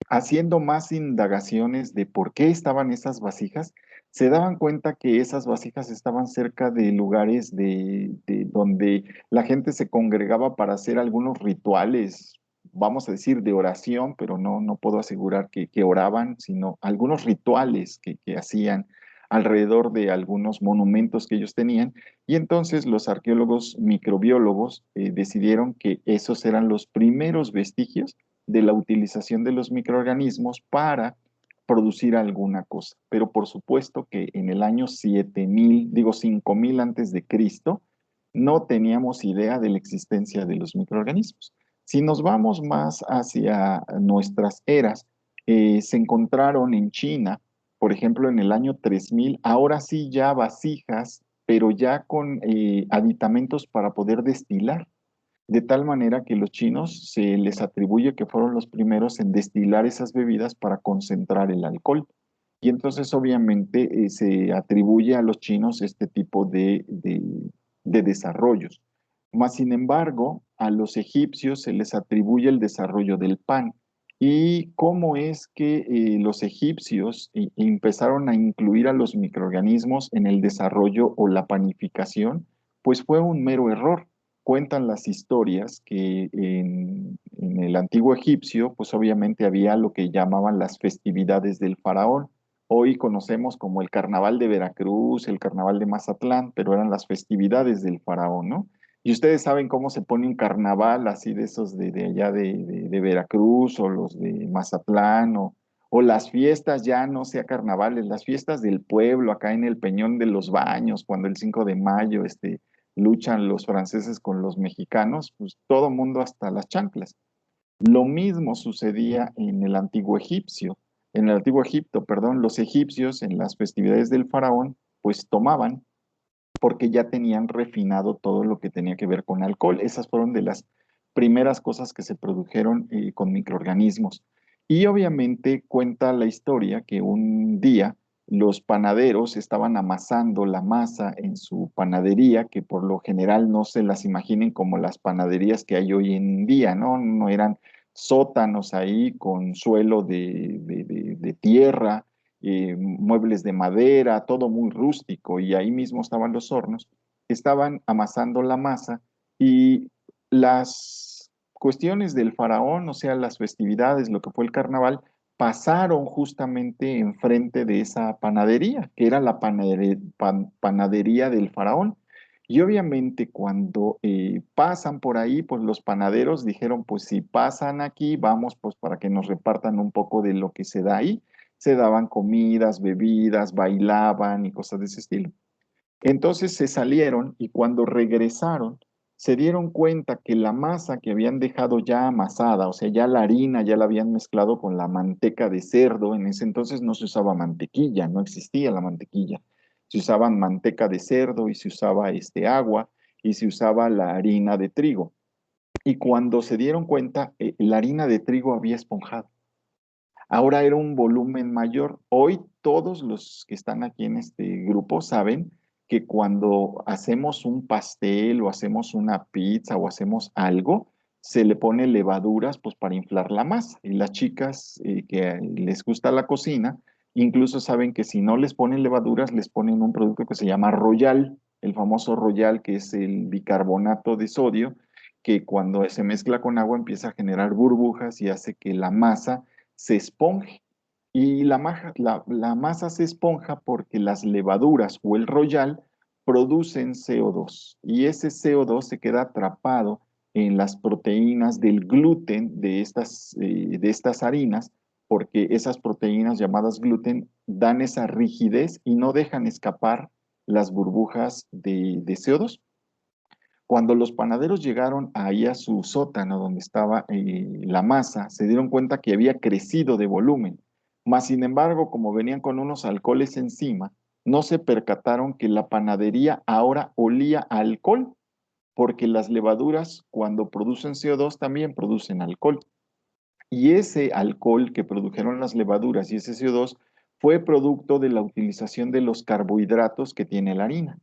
A: haciendo más indagaciones de por qué estaban esas vasijas, se daban cuenta que esas vasijas estaban cerca de lugares de donde la gente se congregaba para hacer algunos rituales, vamos a decir, de oración, pero no puedo asegurar que oraban, sino algunos rituales que hacían alrededor de algunos monumentos que ellos tenían. Y entonces los arqueólogos microbiólogos decidieron que esos eran los primeros vestigios de la utilización de los microorganismos para producir alguna cosa. Pero por supuesto que en el año 7000, digo 5000 antes de Cristo, no teníamos idea de la existencia de los microorganismos. Si nos vamos más hacia nuestras eras, se encontraron en China, por ejemplo, en el año 3000, ahora sí ya vasijas, pero ya con aditamentos para poder destilar, de tal manera que los chinos se les atribuye que fueron los primeros en destilar esas bebidas para concentrar el alcohol. Y entonces obviamente se atribuye a los chinos este tipo de desarrollos. Más sin embargo, a los egipcios se les atribuye el desarrollo del pan. ¿Y cómo es que los egipcios empezaron a incluir a los microorganismos en el desarrollo o la panificación? Pues fue un mero error. Cuentan las historias que en el antiguo egipcio, pues obviamente había lo que llamaban las festividades del faraón. Hoy conocemos como el carnaval de Veracruz, el carnaval de Mazatlán, pero eran las festividades del faraón, ¿no? Y ustedes saben cómo se pone un carnaval así de esos de allá de Veracruz o los de Mazatlán o las fiestas ya no sea carnavales, las fiestas del pueblo acá en el Peñón de los Baños, cuando el 5 de mayo luchan los franceses con los mexicanos, pues todo mundo hasta las chanclas. Lo mismo sucedía en el antiguo egipcio, en el antiguo Egipto, perdón, los egipcios en las festividades del faraón, pues tomaban porque ya tenían refinado todo lo que tenía que ver con alcohol. Esas fueron de las primeras cosas que se produjeron con microorganismos. Y obviamente cuenta la historia que un día los panaderos estaban amasando la masa en su panadería, que por lo general no se las imaginen como las panaderías que hay hoy en día, ¿no? No eran sótanos ahí con suelo de tierra, muebles de madera, todo muy rústico, y ahí mismo estaban los hornos, estaban amasando la masa y las cuestiones del faraón, o sea, las festividades, lo que fue el carnaval, pasaron justamente enfrente de esa panadería, que era la panadería del faraón. Y obviamente cuando pasan por ahí, pues los panaderos dijeron, pues si pasan aquí, vamos pues para que nos repartan un poco de lo que se da ahí. Se daban comidas, bebidas, bailaban y cosas de ese estilo. Entonces se salieron y cuando regresaron se dieron cuenta que la masa que habían dejado ya amasada, o sea, ya la harina ya la habían mezclado con la manteca de cerdo. En ese entonces no se usaba mantequilla, no existía la mantequilla. Se usaban manteca de cerdo y se usaba agua y se usaba la harina de trigo. Y cuando se dieron cuenta, la harina de trigo había esponjado. Ahora era un volumen mayor. Hoy todos los que están aquí en este grupo saben que cuando hacemos un pastel o hacemos una pizza o hacemos algo, se le pone levaduras pues para inflar la masa. Y las chicas que les gusta la cocina, incluso saben que si no les ponen levaduras, les ponen un producto que se llama Royal, el famoso Royal, que es el bicarbonato de sodio, que cuando se mezcla con agua empieza a generar burbujas y hace que la masa se esponje. Y la masa se esponja porque las levaduras o el royal producen CO2 y ese CO2 se queda atrapado en las proteínas del gluten de estas harinas, porque esas proteínas llamadas gluten dan esa rigidez y no dejan escapar las burbujas de CO2. Cuando los panaderos llegaron ahí a su sótano donde estaba la masa, se dieron cuenta que había crecido de volumen. Mas, sin embargo, como venían con unos alcoholes encima, no se percataron que la panadería ahora olía a alcohol, porque las levaduras cuando producen CO2 también producen alcohol. Y ese alcohol que produjeron las levaduras y ese CO2 fue producto de la utilización de los carbohidratos que tiene la harina.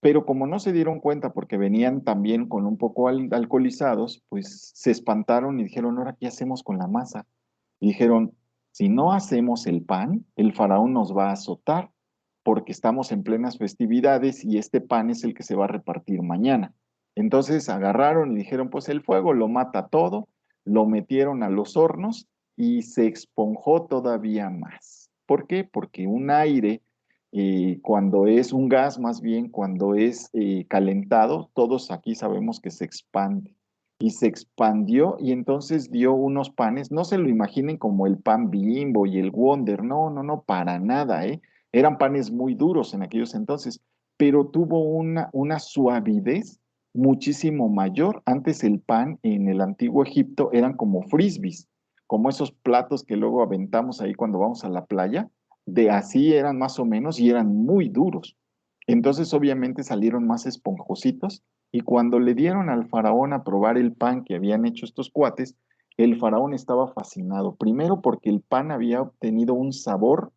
A: Pero como no se dieron cuenta porque venían también con un poco alcoholizados, pues se espantaron y dijeron, ¿ahora qué hacemos con la masa? Y dijeron, si no hacemos el pan, el faraón nos va a azotar porque estamos en plenas festividades y este pan es el que se va a repartir mañana. Entonces agarraron y dijeron, pues el fuego lo mata todo, lo metieron a los hornos y se esponjó todavía más. ¿Por qué? Porque un aire cuando es un gas, más bien cuando es calentado, todos aquí sabemos que se expande. Y se expandió y entonces dio unos panes, no se lo imaginen como el pan Bimbo y el Wonder, no, no, no, para nada, ¿eh? Eran panes muy duros en aquellos entonces, pero tuvo una suavidez muchísimo mayor. Antes el pan en el antiguo Egipto eran como frisbees, como esos platos que luego aventamos ahí cuando vamos a la playa de así eran más o menos y eran muy duros. Entonces obviamente salieron más esponjositos y cuando le dieron al faraón a probar el pan que habían hecho estos cuates, el faraón estaba fascinado. Primero porque el pan había obtenido un sabor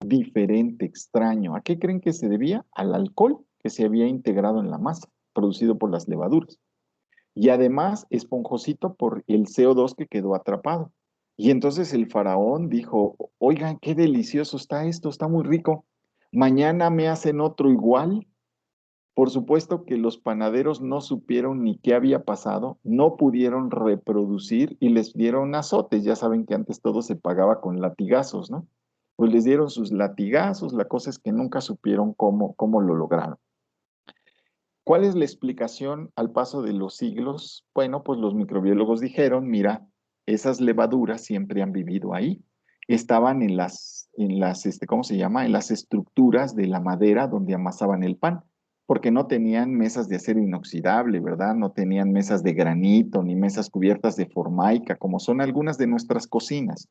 A: diferente, extraño. ¿A qué creen que se debía? Al alcohol que se había integrado en la masa, producido por las levaduras y además esponjosito por el CO2 que quedó atrapado. Y entonces el faraón dijo, oigan, qué delicioso está esto, está muy rico. Mañana me hacen otro igual. Por supuesto que los panaderos no supieron ni qué había pasado, no pudieron reproducir y les dieron azotes. Ya saben que antes todo se pagaba con latigazos, ¿no? Pues les dieron sus latigazos, la cosa es que nunca supieron cómo lo lograron. ¿Cuál es la explicación al paso de los siglos? Bueno, pues los microbiólogos dijeron, mira, esas levaduras siempre han vivido ahí. Estaban ¿cómo se llama? En las estructuras de la madera donde amasaban el pan, porque no tenían mesas de acero inoxidable, ¿verdad? No tenían mesas de granito ni mesas cubiertas de formaica, como son algunas de nuestras cocinas.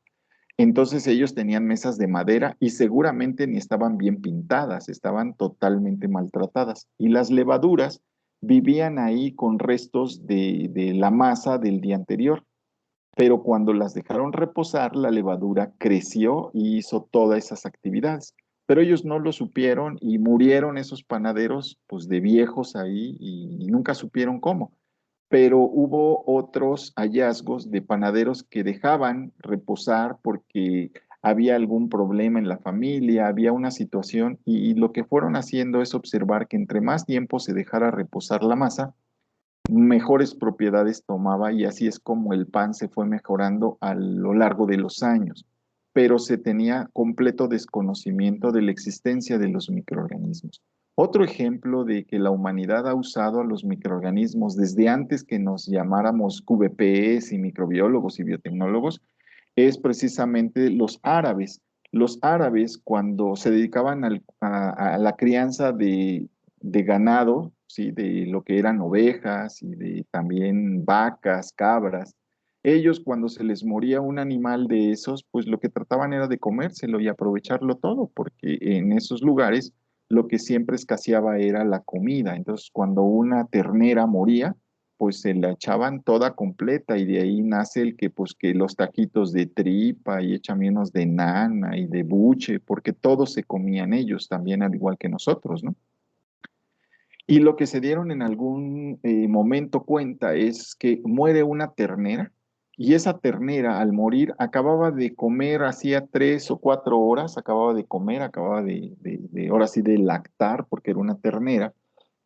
A: Entonces ellos tenían mesas de madera y seguramente ni estaban bien pintadas, estaban totalmente maltratadas. Y las levaduras vivían ahí con restos de la masa del día anterior. Pero cuando las dejaron reposar, la levadura creció y hizo todas esas actividades. Pero ellos no lo supieron y murieron esos panaderos pues de viejos ahí y nunca supieron cómo, pero hubo otros hallazgos de panaderos que dejaban reposar porque había algún problema en la familia, había una situación y lo que fueron haciendo es observar que entre más tiempo se dejara reposar la masa, mejores propiedades tomaba y así es como el pan se fue mejorando a lo largo de los años, pero se tenía completo desconocimiento de la existencia de los microorganismos. Otro ejemplo de que la humanidad ha usado a los microorganismos desde antes que nos llamáramos QVPs y microbiólogos y biotecnólogos es precisamente los árabes. Los árabes, cuando se dedicaban a la crianza de ganado, ¿sí? De lo que eran ovejas y de también vacas, cabras, ellos cuando se les moría un animal de esos, pues lo que trataban era de comérselo y aprovecharlo todo, porque en esos lugares lo que siempre escaseaba era la comida. Entonces, cuando una ternera moría, pues se la echaban toda completa y de ahí nace el que pues que los taquitos de tripa y échame unos de nana y de buche, porque todos se comían ellos también al igual que nosotros, ¿no? Y lo que se dieron en algún momento cuenta es que muere una ternera y esa ternera al morir acababa de comer, hacía 3 o 4 horas, acababa de comer, acababa ahora sí de lactar porque era una ternera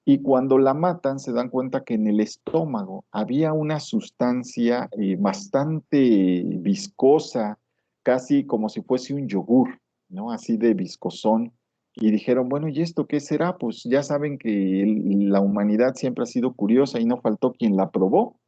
A: y cuando la matan, se dan cuenta que en el estómago había una sustancia bastante viscosa, casi como si fuese un yogur, ¿no? Así de viscosón. Y dijeron, bueno, ¿y esto qué será? Pues ya saben que la humanidad siempre ha sido curiosa y no faltó quien la probó.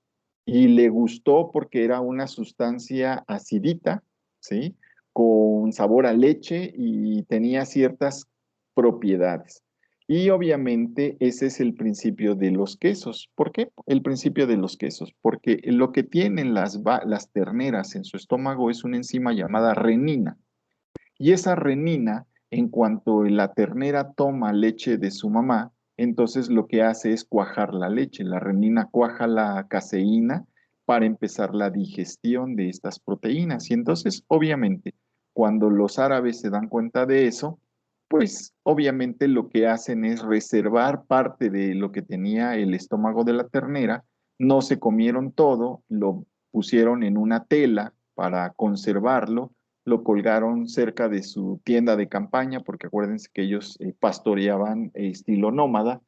A: y le gustó porque era una sustancia acidita, ¿sí? Con sabor a leche y tenía ciertas propiedades. Y obviamente ese es el principio de los quesos. ¿Por qué? El principio de los quesos. Porque lo que tienen las terneras en su estómago es una enzima llamada renina. Y esa renina, en cuanto la ternera toma leche de su mamá, entonces lo que hace es cuajar la leche. La renina cuaja la caseína para empezar la digestión de estas proteínas. Y entonces, obviamente, cuando los árabes se dan cuenta de eso, pues obviamente lo que hacen es reservar parte de lo que tenía el estómago de la ternera, no se comieron todo, lo pusieron en una tela para conservarlo, lo colgaron cerca de su tienda de campaña, porque acuérdense que ellos pastoreaban estilo nómada.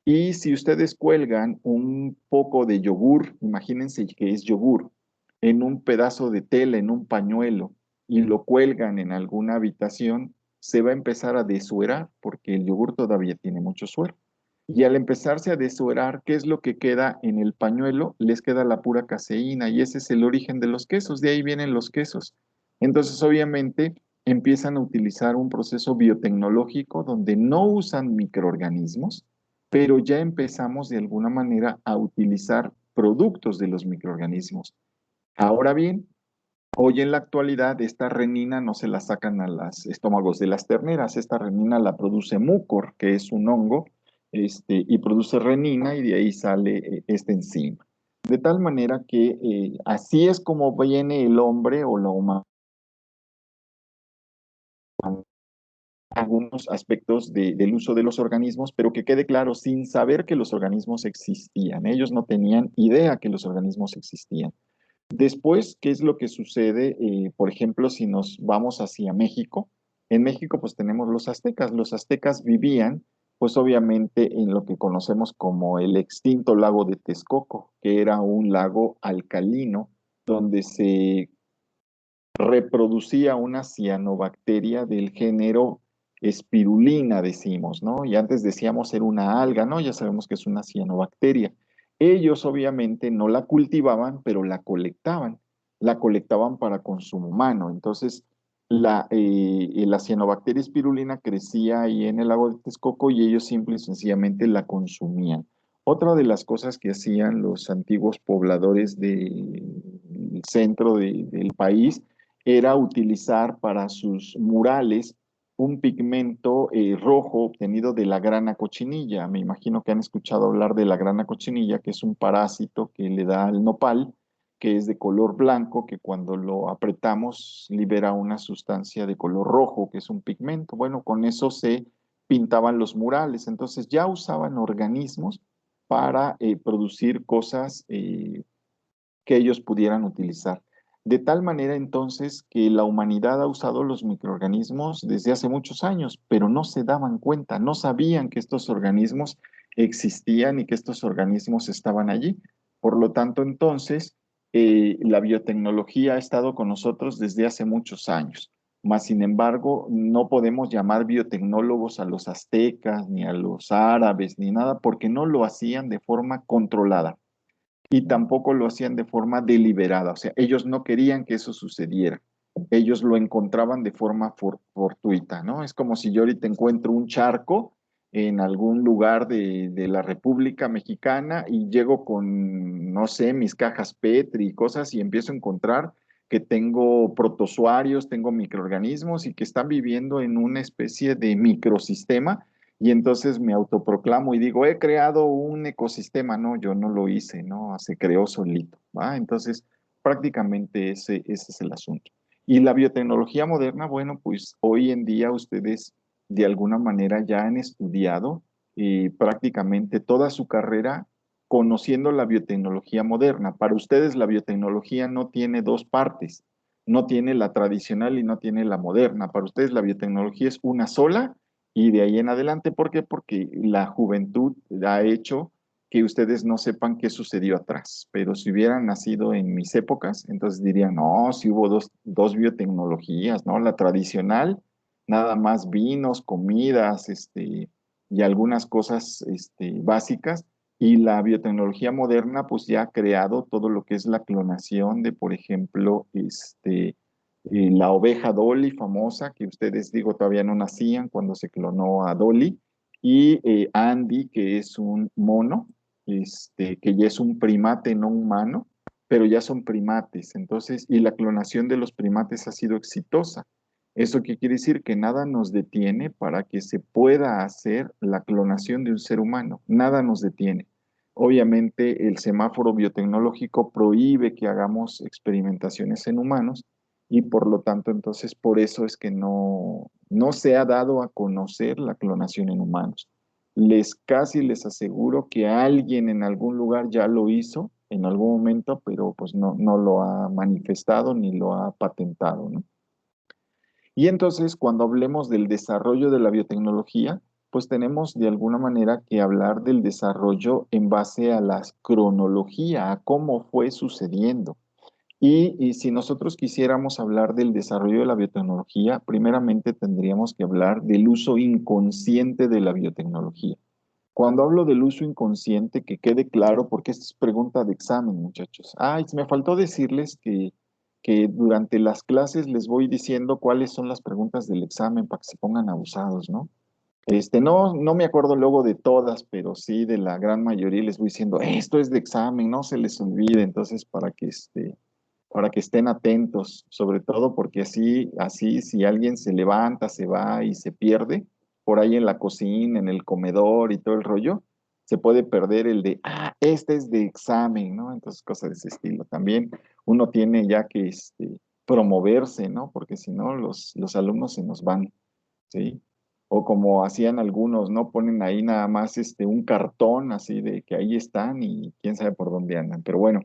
A: Y si ustedes cuelgan un poco de yogur, imagínense que es yogur, en un pedazo de tela, en un pañuelo, y lo cuelgan en alguna habitación, se va a empezar a desuerar, porque el yogur todavía tiene mucho suero. Y al empezarse a desuerar, ¿qué es lo que queda en el pañuelo? Les queda la pura caseína, y ese es el origen de los quesos, de ahí vienen los quesos. Entonces, obviamente, empiezan a utilizar un proceso biotecnológico donde no usan microorganismos, pero ya empezamos de alguna manera a utilizar productos de los microorganismos. Ahora bien, hoy en la actualidad esta renina no se la sacan a los estómagos de las terneras, esta renina la produce mucor, que es un hongo, y produce renina y de ahí sale esta enzima. De tal manera que así es como viene el hombre o la humanidad algunos aspectos del uso de los organismos, pero que quede claro, sin saber que los organismos existían. Ellos no tenían idea que los organismos existían. Después, ¿qué es lo que sucede? Por ejemplo, si nos vamos hacia México, en México pues tenemos los aztecas. Los aztecas vivían pues obviamente en lo que conocemos como el extinto lago de Texcoco, que era un lago alcalino donde se reproducía una cianobacteria del género espirulina, decimos, ¿no? Y antes decíamos era una alga, ¿no? Ya sabemos que es una cianobacteria. Ellos obviamente no la cultivaban, pero la colectaban para consumo humano. Entonces, la cianobacteria espirulina crecía ahí en el lago de Texcoco y ellos simple y sencillamente la consumían. Otra de las cosas que hacían los antiguos pobladores del centro del país era utilizar para sus murales un pigmento rojo obtenido de la grana cochinilla. Me imagino que han escuchado hablar de la grana cochinilla, que es un parásito que le da al nopal, que es de color blanco, que cuando lo apretamos libera una sustancia de color rojo, que es un pigmento. Bueno, con eso se pintaban los murales. Entonces ya usaban organismos para producir cosas que ellos pudieran utilizar. De tal manera entonces que la humanidad ha usado los microorganismos desde hace muchos años, pero no se daban cuenta, no sabían que estos organismos existían y que estos organismos estaban allí. Por lo tanto, entonces, la biotecnología ha estado con nosotros desde hace muchos años. Mas, sin embargo, no podemos llamar biotecnólogos a los aztecas, ni a los árabes, ni nada, porque no lo hacían de forma controlada y tampoco lo hacían de forma deliberada, o sea, ellos no querían que eso sucediera, ellos lo encontraban de forma fortuita, ¿no? Es como si yo ahorita encuentro un charco en algún lugar de la República Mexicana y llego con, no sé, mis cajas Petri y cosas y empiezo a encontrar que tengo protozoarios, tengo microorganismos y que están viviendo en una especie de microsistema y entonces me autoproclamo y digo, he creado un ecosistema. No, yo no lo hice, ¿no? Se creó solito, ¿va? Entonces, prácticamente ese es el asunto. Y la biotecnología moderna, bueno, pues hoy en día ustedes de alguna manera ya han estudiado prácticamente toda su carrera conociendo la biotecnología moderna. Para ustedes la biotecnología no tiene dos partes, no tiene la tradicional y no tiene la moderna. Para ustedes la biotecnología es una sola y de ahí en adelante. ¿Por qué? Porque la juventud ha hecho que ustedes no sepan qué sucedió atrás. Pero si hubieran nacido en mis épocas, entonces dirían, no, si hubo dos biotecnologías, ¿no? La tradicional, nada más vinos, comidas, y algunas cosas básicas, Y la biotecnología moderna, pues ya ha creado todo lo que es la clonación de, por ejemplo, la oveja Dolly famosa, que ustedes digo todavía no nacían cuando se clonó a Dolly, y Andy, que es un mono, que ya es un primate no humano, pero ya son primates. Entonces, y la clonación de los primates ha sido exitosa. ¿Eso qué quiere decir? Que nada nos detiene para que se pueda hacer la clonación de un ser humano. Nada nos detiene. Obviamente, el semáforo biotecnológico prohíbe que hagamos experimentaciones en humanos y por lo tanto, entonces, por eso es que no se ha dado a conocer la clonación en humanos. Casi les aseguro que alguien en algún lugar ya lo hizo en algún momento, pero pues no lo ha manifestado ni lo ha patentado, ¿no? Y entonces, cuando hablemos del desarrollo de la biotecnología, pues tenemos de alguna manera que hablar del desarrollo en base a la cronología, a cómo fue sucediendo. Y si nosotros quisiéramos hablar del desarrollo de la biotecnología, primeramente tendríamos que hablar del uso inconsciente de la biotecnología. Cuando hablo del uso inconsciente, que quede claro, porque esta es pregunta de examen, muchachos. Ay, me faltó decirles que durante las clases les voy diciendo cuáles son las preguntas del examen para que se pongan abusados, ¿no? No me acuerdo luego de todas, pero sí de la gran mayoría les voy diciendo, esto es de examen, no se les olvide, entonces para que estén atentos, sobre todo porque así si alguien se levanta, se va y se pierde por ahí en la cocina, en el comedor y todo el rollo, se puede perder el de, este es de examen, ¿no? Entonces, cosas de ese estilo. También uno tiene ya que promoverse, ¿no? Porque si no, los alumnos se nos van, ¿sí? O como hacían algunos, ¿no? Ponen ahí nada más un cartón así de que ahí están y quién sabe por dónde andan. Pero bueno,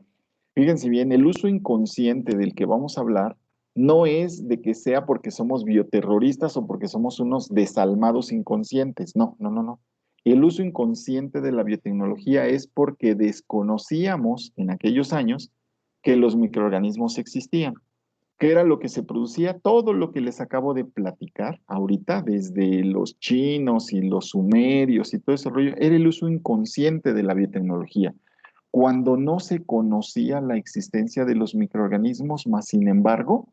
A: fíjense bien, el uso inconsciente del que vamos a hablar no es de que sea porque somos bioterroristas o porque somos unos desalmados inconscientes. No, no, no, no. El uso inconsciente de la biotecnología es porque desconocíamos en aquellos años que los microorganismos existían. ¿Qué era lo que se producía? Todo lo que les acabo de platicar ahorita, desde los chinos y los sumerios y todo ese rollo, era el uso inconsciente de la biotecnología cuando no se conocía la existencia de los microorganismos, más sin embargo,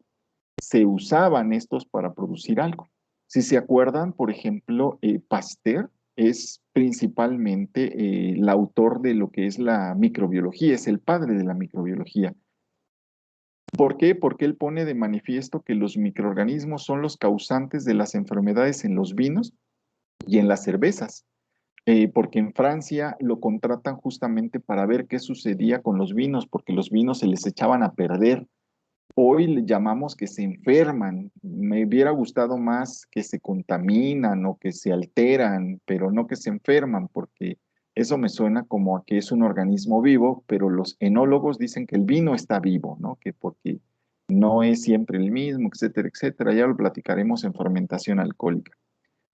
A: se usaban estos para producir algo. Si se acuerdan, por ejemplo, Pasteur es principalmente el autor de lo que es la microbiología, es el padre de la microbiología. ¿Por qué? Porque él pone de manifiesto que los microorganismos son los causantes de las enfermedades en los vinos y en las cervezas. Porque en Francia lo contratan justamente para ver qué sucedía con los vinos, porque los vinos se les echaban a perder. Hoy le llamamos que se enferman. Me hubiera gustado más que se contaminan o que se alteran, pero no que se enferman, porque eso me suena como a que es un organismo vivo, pero los enólogos dicen que el vino está vivo, ¿no? Que porque no es siempre el mismo, etcétera, etcétera. Ya lo platicaremos en fermentación alcohólica.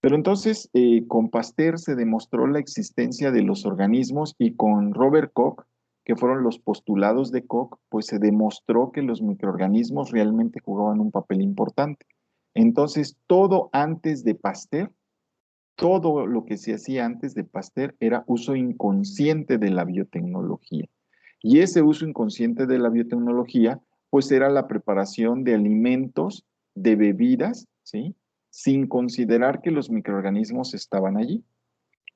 A: Pero entonces, con Pasteur se demostró la existencia de los organismos y con Robert Koch, que fueron los postulados de Koch, pues se demostró que los microorganismos realmente jugaban un papel importante. Entonces, todo antes de Pasteur, todo lo que se hacía antes de Pasteur era uso inconsciente de la biotecnología. Y ese uso inconsciente de la biotecnología, pues era la preparación de alimentos, de bebidas, ¿sí? Sin considerar que los microorganismos estaban allí.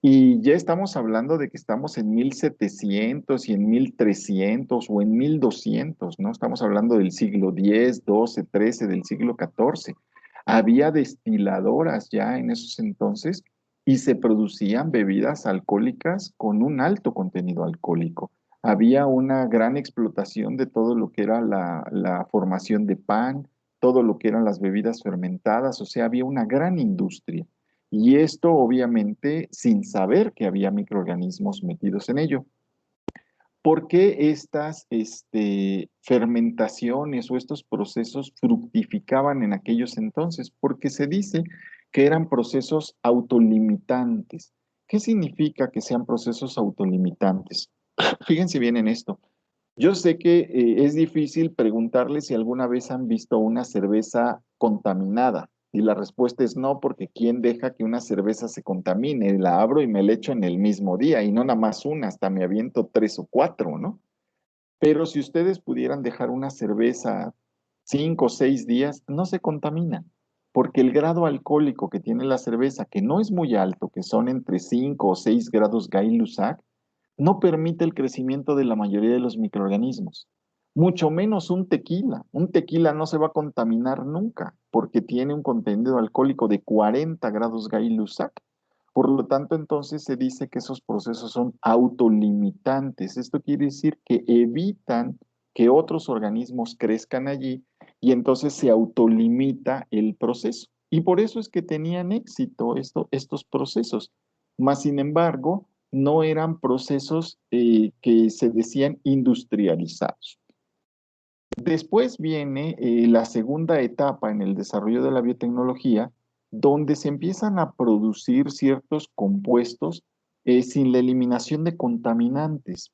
A: Y ya estamos hablando de que estamos en 1700 y en 1300 o en 1200, ¿no? Estamos hablando del siglo X, XII, XIII, del siglo XIV. Había destiladoras ya en esos entonces y se producían bebidas alcohólicas con un alto contenido alcohólico. Había una gran explotación de todo lo que era la formación de pan, todo lo que eran las bebidas fermentadas, o sea, había una gran industria. Y esto obviamente sin saber que había microorganismos metidos en ello. ¿Por qué estas fermentaciones o estos procesos fructificaban en aquellos entonces? Porque se dice que eran procesos autolimitantes. ¿Qué significa que sean procesos autolimitantes? Fíjense bien en esto. Yo sé que es difícil preguntarles si alguna vez han visto una cerveza contaminada. Y la respuesta es no, porque ¿quién deja que una cerveza se contamine? La abro y me la echo en el mismo día, y no nada más una, hasta me aviento 3 o 4, ¿no? Pero si ustedes pudieran dejar una cerveza 5 o 6 días, no se contamina, porque el grado alcohólico que tiene la cerveza, que no es muy alto, que son entre 5 o 6 grados Gay-Lussac, no permite el crecimiento de la mayoría de los microorganismos. Mucho menos un tequila. Un tequila no se va a contaminar nunca, porque tiene un contenido alcohólico de 40 grados Gay-Lussac. Por lo tanto, entonces se dice que esos procesos son autolimitantes. Esto quiere decir que evitan que otros organismos crezcan allí y entonces se autolimita el proceso. Y por eso es que tenían éxito estos procesos. Más sin embargo, no eran procesos que se decían industrializados. Después viene la segunda etapa en el desarrollo de la biotecnología, donde se empiezan a producir ciertos compuestos sin la eliminación de contaminantes.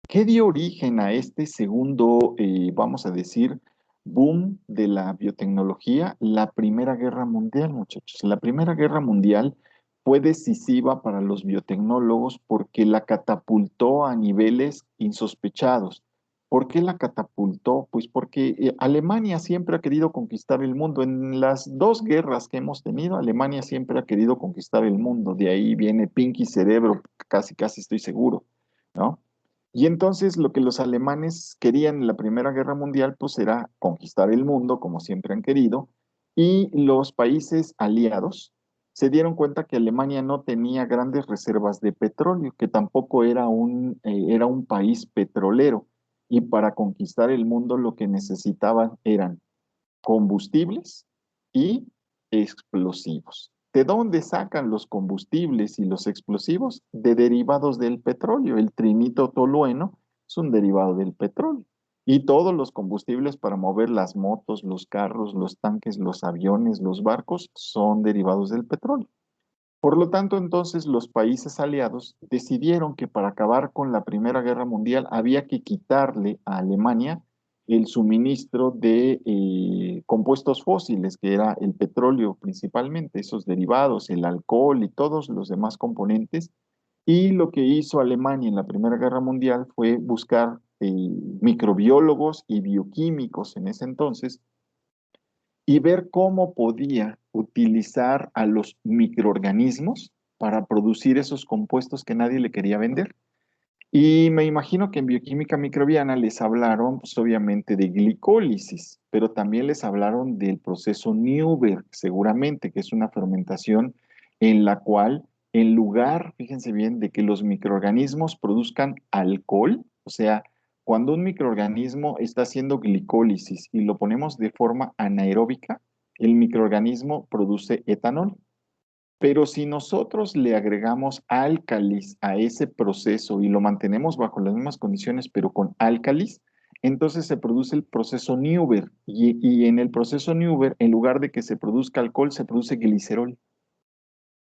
A: ¿Qué dio origen a este segundo, vamos a decir, boom de la biotecnología? La Primera Guerra Mundial, muchachos. La Primera Guerra Mundial fue decisiva para los biotecnólogos porque la catapultó a niveles insospechados. ¿Por qué la catapultó? Pues porque Alemania siempre ha querido conquistar el mundo. En las 2 guerras que hemos tenido, Alemania siempre ha querido conquistar el mundo. De ahí viene Pinky Cerebro, casi, casi estoy seguro, ¿no? Y entonces lo que los alemanes querían en la Primera Guerra Mundial, pues era conquistar el mundo, como siempre han querido, y los países aliados se dieron cuenta que Alemania no tenía grandes reservas de petróleo, que tampoco era un país petrolero, y para conquistar el mundo lo que necesitaban eran combustibles y explosivos. ¿De dónde sacan los combustibles y los explosivos? De derivados del petróleo. El trinito tolueno es un derivado del petróleo. Y todos los combustibles para mover las motos, los carros, los tanques, los aviones, los barcos son derivados del petróleo. Por lo tanto, entonces los países aliados decidieron que para acabar con la Primera Guerra Mundial había que quitarle a Alemania el suministro de compuestos fósiles, que era el petróleo principalmente, esos derivados, el alcohol y todos los demás componentes. Y lo que hizo Alemania en la Primera Guerra Mundial fue buscar microbiólogos y bioquímicos en ese entonces y ver cómo podía utilizar a los microorganismos para producir esos compuestos que nadie le quería vender. Y me imagino que en bioquímica microbiana les hablaron, pues obviamente, de glicólisis, pero también les hablaron del proceso Newberg, seguramente, que es una fermentación en la cual, en lugar, fíjense bien, de que los microorganismos produzcan alcohol, o sea, cuando un microorganismo está haciendo glicólisis y lo ponemos de forma anaeróbica, el microorganismo produce etanol. Pero si nosotros le agregamos álcalis a ese proceso y lo mantenemos bajo las mismas condiciones, pero con álcalis, entonces se produce el proceso Newber. Y en el proceso Newber, en lugar de que se produzca alcohol, se produce glicerol.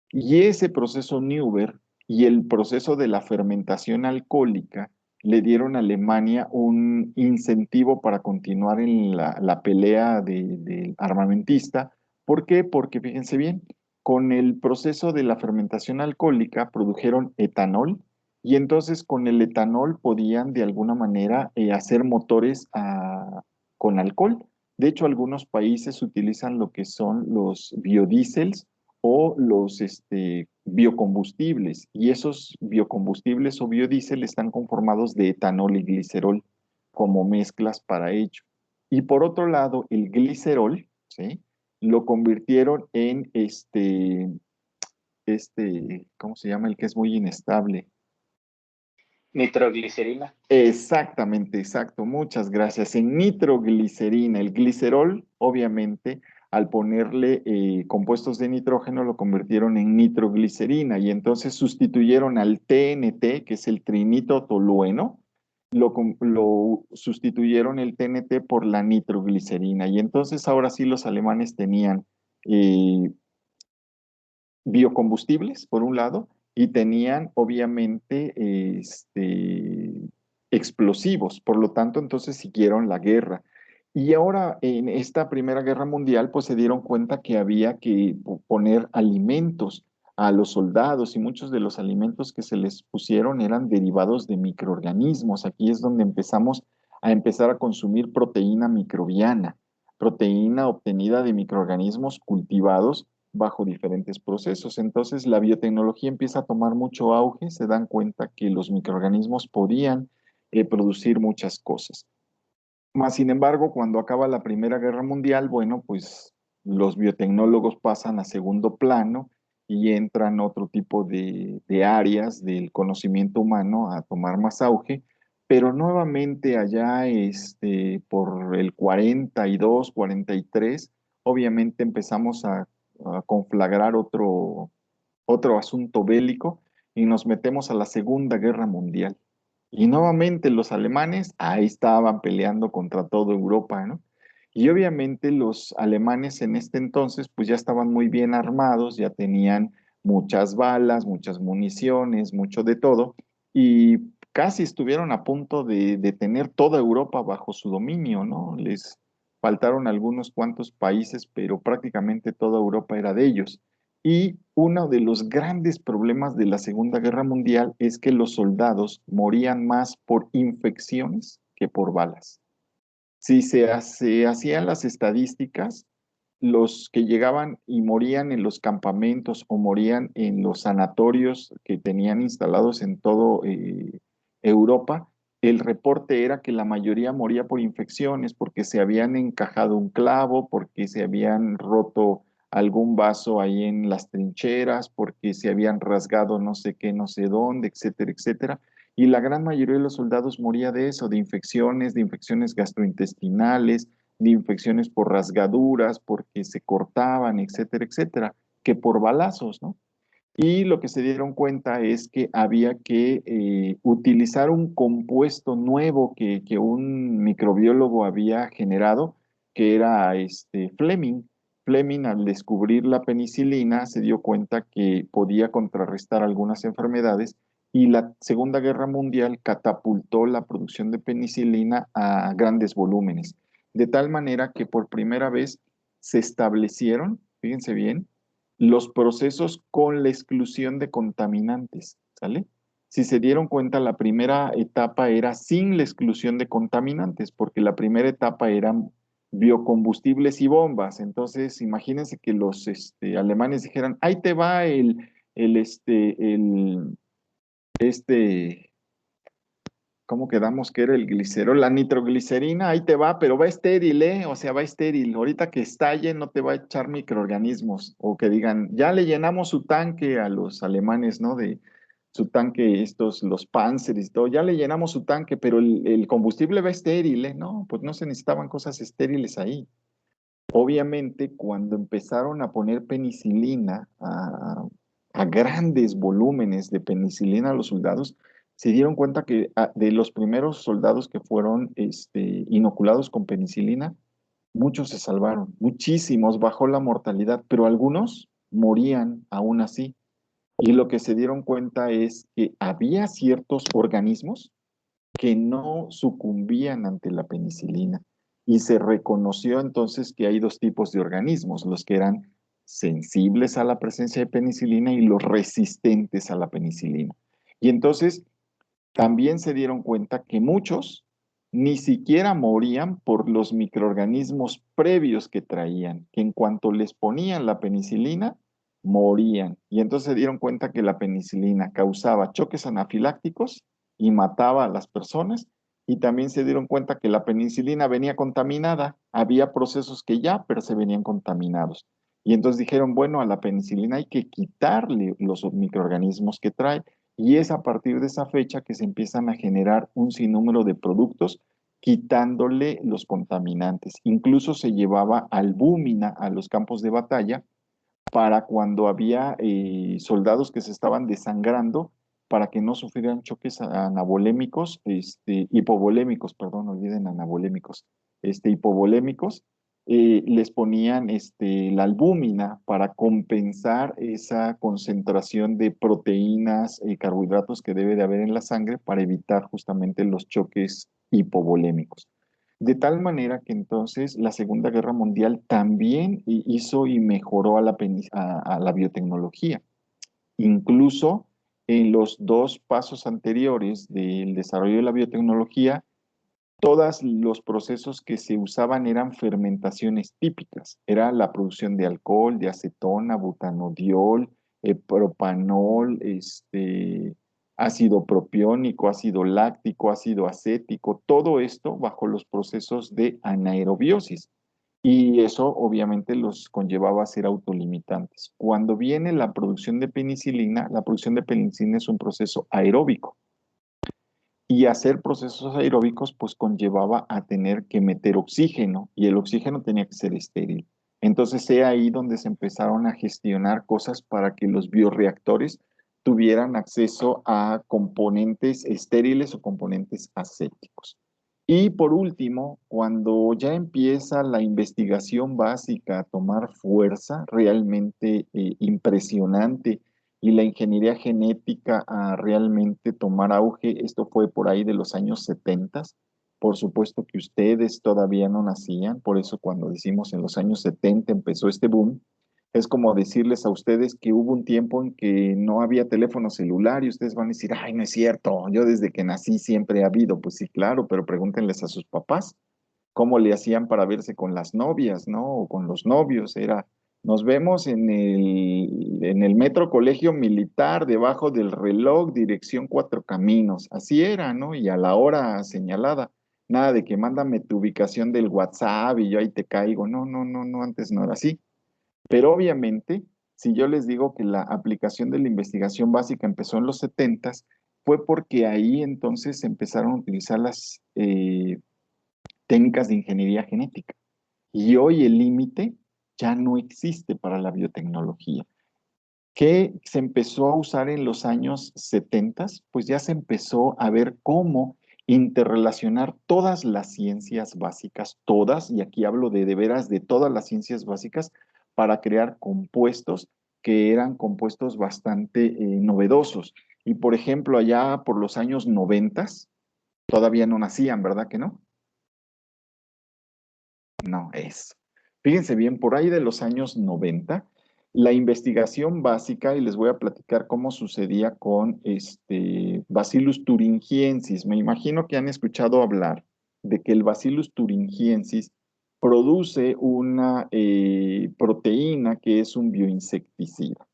A: Y ese proceso Newber y el proceso de la fermentación alcohólica le dieron a Alemania un incentivo para continuar en la pelea del armamentista. ¿Por qué? Porque fíjense bien, con el proceso de la fermentación alcohólica produjeron etanol y entonces con el etanol podían de alguna manera hacer motores con alcohol. De hecho, algunos países utilizan lo que son los biodiesels o los biocombustibles. Y esos biocombustibles o biodiesel están conformados de etanol y glicerol como mezclas para ello. Y por otro lado, el glicerol, ¿sí? Lo convirtieron en ¿cómo se llama? El que es muy inestable.
B: Nitroglicerina.
A: Exactamente, exacto. Muchas gracias. En nitroglicerina, el glicerol, obviamente, al ponerle compuestos de nitrógeno, lo convirtieron en nitroglicerina y entonces sustituyeron al TNT, que es el trinito tolueno, lo sustituyeron el TNT por la nitroglicerina y entonces ahora sí los alemanes tenían eh, biocombustibles, por un lado, y tenían obviamente explosivos, por lo tanto, entonces siguieron la guerra. Y ahora en esta Primera Guerra Mundial, pues se dieron cuenta que había que poner alimentos a los soldados y muchos de los alimentos que se les pusieron eran derivados de microorganismos. Aquí es donde empezar a consumir proteína microbiana, proteína obtenida de microorganismos cultivados bajo diferentes procesos. Entonces la biotecnología empieza a tomar mucho auge, se dan cuenta que los microorganismos podían producir muchas cosas. Más sin embargo, cuando acaba la Primera Guerra Mundial, bueno, pues los biotecnólogos pasan a segundo plano y entran otro tipo de áreas del conocimiento humano a tomar más auge, pero nuevamente allá por el 42, 43, obviamente empezamos a conflagrar otro asunto bélico y nos metemos a la Segunda Guerra Mundial. Y nuevamente los alemanes ahí estaban peleando contra toda Europa, ¿no? Y obviamente los alemanes en este entonces pues ya estaban muy bien armados, ya tenían muchas balas, muchas municiones, mucho de todo, y casi estuvieron a punto de tener toda Europa bajo su dominio, ¿no? Les faltaron algunos cuantos países, pero prácticamente toda Europa era de ellos. Y uno de los grandes problemas de la Segunda Guerra Mundial es que los soldados morían más por infecciones que por balas. Si se hacían las estadísticas, los que llegaban y morían en los campamentos o morían en los sanatorios que tenían instalados en todo Europa, el reporte era que la mayoría moría por infecciones, porque se habían encajado un clavo, porque se habían roto algún vaso ahí en las trincheras, porque se habían rasgado no sé qué, no sé dónde, etcétera, etcétera. Y la gran mayoría de los soldados moría de eso, de infecciones gastrointestinales, de infecciones por rasgaduras, porque se cortaban, etcétera, etcétera, que por balazos, ¿no? Y lo que se dieron cuenta es que había que utilizar un compuesto nuevo que un microbiólogo había generado, que era Fleming. Fleming, al descubrir la penicilina, se dio cuenta que podía contrarrestar algunas enfermedades y la Segunda Guerra Mundial catapultó la producción de penicilina a grandes volúmenes, de tal manera que por primera vez se establecieron, fíjense bien, los procesos con la exclusión de contaminantes, ¿sale? Si se dieron cuenta, la primera etapa era sin la exclusión de contaminantes, porque la primera etapa eran biocombustibles y bombas. Entonces, imagínense que los alemanes dijeran, ahí te va este, ¿cómo quedamos que era el glicerol? La nitroglicerina, ahí te va, pero va estéril, ¿eh? O sea, va estéril. Ahorita que estalle no te va a echar microorganismos. O que digan, ya le llenamos su tanque a los alemanes, ¿no? De su tanque, los Panzers y todo, ya le llenamos su tanque, pero el combustible va estéril, ¿eh? No, pues no se necesitaban cosas estériles ahí. Obviamente, cuando empezaron a poner penicilina, a grandes volúmenes de penicilina a los soldados, se dieron cuenta que de los primeros soldados que fueron inoculados con penicilina, muchos se salvaron, muchísimos, bajó la mortalidad, pero algunos morían aún así. Y lo que se dieron cuenta es que había ciertos organismos que no sucumbían ante la penicilina. Y se reconoció entonces que hay dos tipos de organismos, los que eran sensibles a la presencia de penicilina y los resistentes a la penicilina. Y entonces también se dieron cuenta que muchos ni siquiera morían por los microorganismos previos que traían, que en cuanto les ponían la penicilina, morían. Y entonces se dieron cuenta que la penicilina causaba choques anafilácticos y mataba a las personas. Y también se dieron cuenta que la penicilina venía contaminada. Había procesos que ya, pero se venían contaminados. Y entonces dijeron, bueno, a la penicilina hay que quitarle los microorganismos que trae y es a partir de esa fecha que se empiezan a generar un sinnúmero de productos quitándole los contaminantes. Incluso se llevaba albúmina a los campos de batalla para cuando había soldados que se estaban desangrando, para que no sufrieran choques anabolémicos, hipovolémicos, perdón, no olviden anabolémicos, hipovolémicos, les ponían la albúmina para compensar esa concentración de proteínas y carbohidratos que debe de haber en la sangre para evitar justamente los choques hipovolémicos. De tal manera que entonces la Segunda Guerra Mundial también hizo y mejoró a la biotecnología. Incluso en los dos pasos anteriores del desarrollo de la biotecnología, todos los procesos que se usaban eran fermentaciones típicas. Era la producción de alcohol, de acetona, butanodiol, propanol, ácido propiónico, ácido láctico, ácido acético, todo esto bajo los procesos de anaerobiosis. Y eso obviamente los conllevaba a ser autolimitantes. Cuando viene la producción de penicilina es un proceso aeróbico. Y hacer procesos aeróbicos pues conllevaba a tener que meter oxígeno y el oxígeno tenía que ser estéril. Entonces es ahí donde se empezaron a gestionar cosas para que los bioreactores tuvieran acceso a componentes estériles o componentes asépticos. Y por último, cuando ya empieza la investigación básica a tomar fuerza realmente impresionante y la ingeniería genética a realmente tomar auge, esto fue por ahí de los años 70. Por supuesto que ustedes todavía no nacían, por eso cuando decimos en los años 70 empezó este boom, es como decirles a ustedes que hubo un tiempo en que no había teléfono celular y ustedes van a decir, ay, no es cierto, yo desde que nací siempre ha habido. Pues sí, claro, pero pregúntenles a sus papás cómo le hacían para verse con las novias, ¿no? O con los novios. Era, nos vemos en el metro colegio militar, debajo del reloj, dirección Cuatro Caminos. Así era, ¿no? Y a la hora señalada. Nada de que mándame tu ubicación del WhatsApp y yo ahí te caigo. No, no, no, no, antes no era así. Pero obviamente, si yo les digo que la aplicación de la investigación básica empezó en los 70, fue porque ahí entonces empezaron a utilizar las técnicas de ingeniería genética. Y hoy el límite ya no existe para la biotecnología. ¿Qué se empezó a usar en los años 70? Pues ya se empezó a ver cómo interrelacionar todas las ciencias básicas, todas, y aquí hablo de veras de todas las ciencias básicas, para crear compuestos que eran compuestos bastante novedosos. Y por ejemplo, allá por los años 90, todavía no nacían, ¿verdad que no? No, es. Fíjense bien, por ahí de los años 90, la investigación básica, y les voy a platicar cómo sucedía con Bacillus thuringiensis. Me imagino que han escuchado hablar de que el Bacillus thuringiensis produce una proteína que es un bioinsecticida.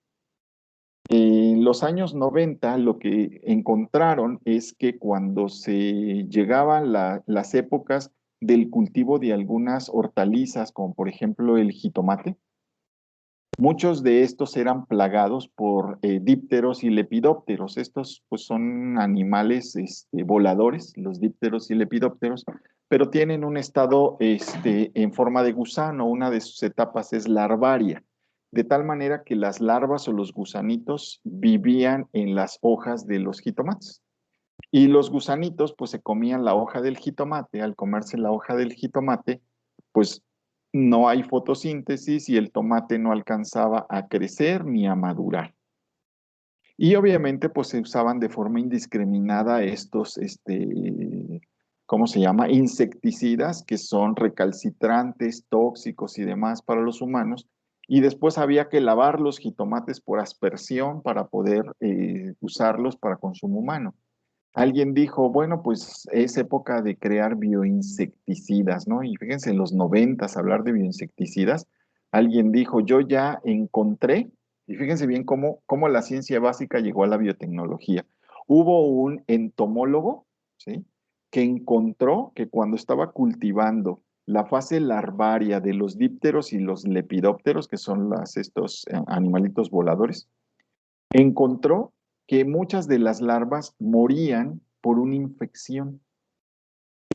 A: En los años 90, lo que encontraron es que cuando se llegaban las épocas del cultivo de algunas hortalizas, como por ejemplo el jitomate, muchos de estos eran plagados por dípteros y lepidópteros. Estos pues son animales voladores, los dípteros y lepidópteros, pero tienen un estado en forma de gusano. Una de sus etapas es larvaria, de tal manera que las larvas o los gusanitos vivían en las hojas de los jitomates. Y los gusanitos pues se comían la hoja del jitomate. Al comerse la hoja del jitomate, pues no hay fotosíntesis y el tomate no alcanzaba a crecer ni a madurar. Y obviamente pues se usaban de forma indiscriminada estos, ¿cómo se llama? Insecticidas que son recalcitrantes, tóxicos y demás para los humanos. Y después había que lavar los jitomates por aspersión para poder usarlos para consumo humano. Alguien dijo, bueno, pues es época de crear bioinsecticidas, ¿no? Y fíjense, en los 90 hablar de bioinsecticidas, alguien dijo, yo ya encontré, y fíjense bien cómo la ciencia básica llegó a la biotecnología. Hubo un entomólogo, ¿sí? Que encontró que cuando estaba cultivando la fase larvaria de los dípteros y los lepidópteros, que son estos animalitos voladores, encontró que muchas de las larvas morían por una infección.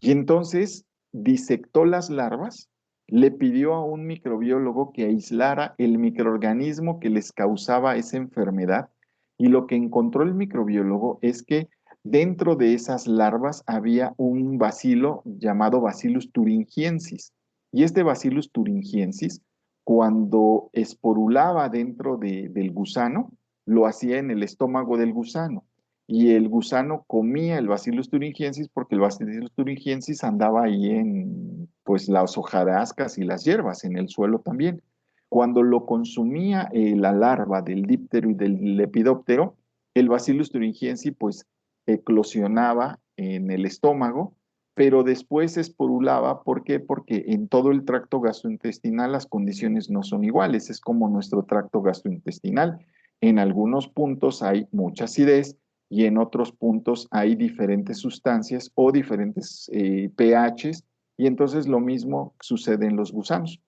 A: Y entonces disectó las larvas, le pidió a un microbiólogo que aislara el microorganismo que les causaba esa enfermedad. Y lo que encontró el microbiólogo es que dentro de esas larvas había un bacilo llamado Bacillus thuringiensis. Y este Bacillus thuringiensis, cuando esporulaba dentro del gusano, lo hacía en el estómago del gusano. y el gusano comía el Bacillus thuringiensis porque el Bacillus thuringiensis andaba ahí en pues las hojarascas y las hierbas, en el suelo también. Cuando lo consumía la larva del díptero y del lepidóptero, el Bacillus thuringiensis pues eclosionaba en el estómago, pero después se esporulaba. ¿Por qué? Porque en todo el tracto gastrointestinal las condiciones no son iguales, es como nuestro tracto gastrointestinal. En algunos puntos hay mucha acidez y en otros puntos hay diferentes sustancias o diferentes pHs, y entonces lo mismo sucede en los gusanos.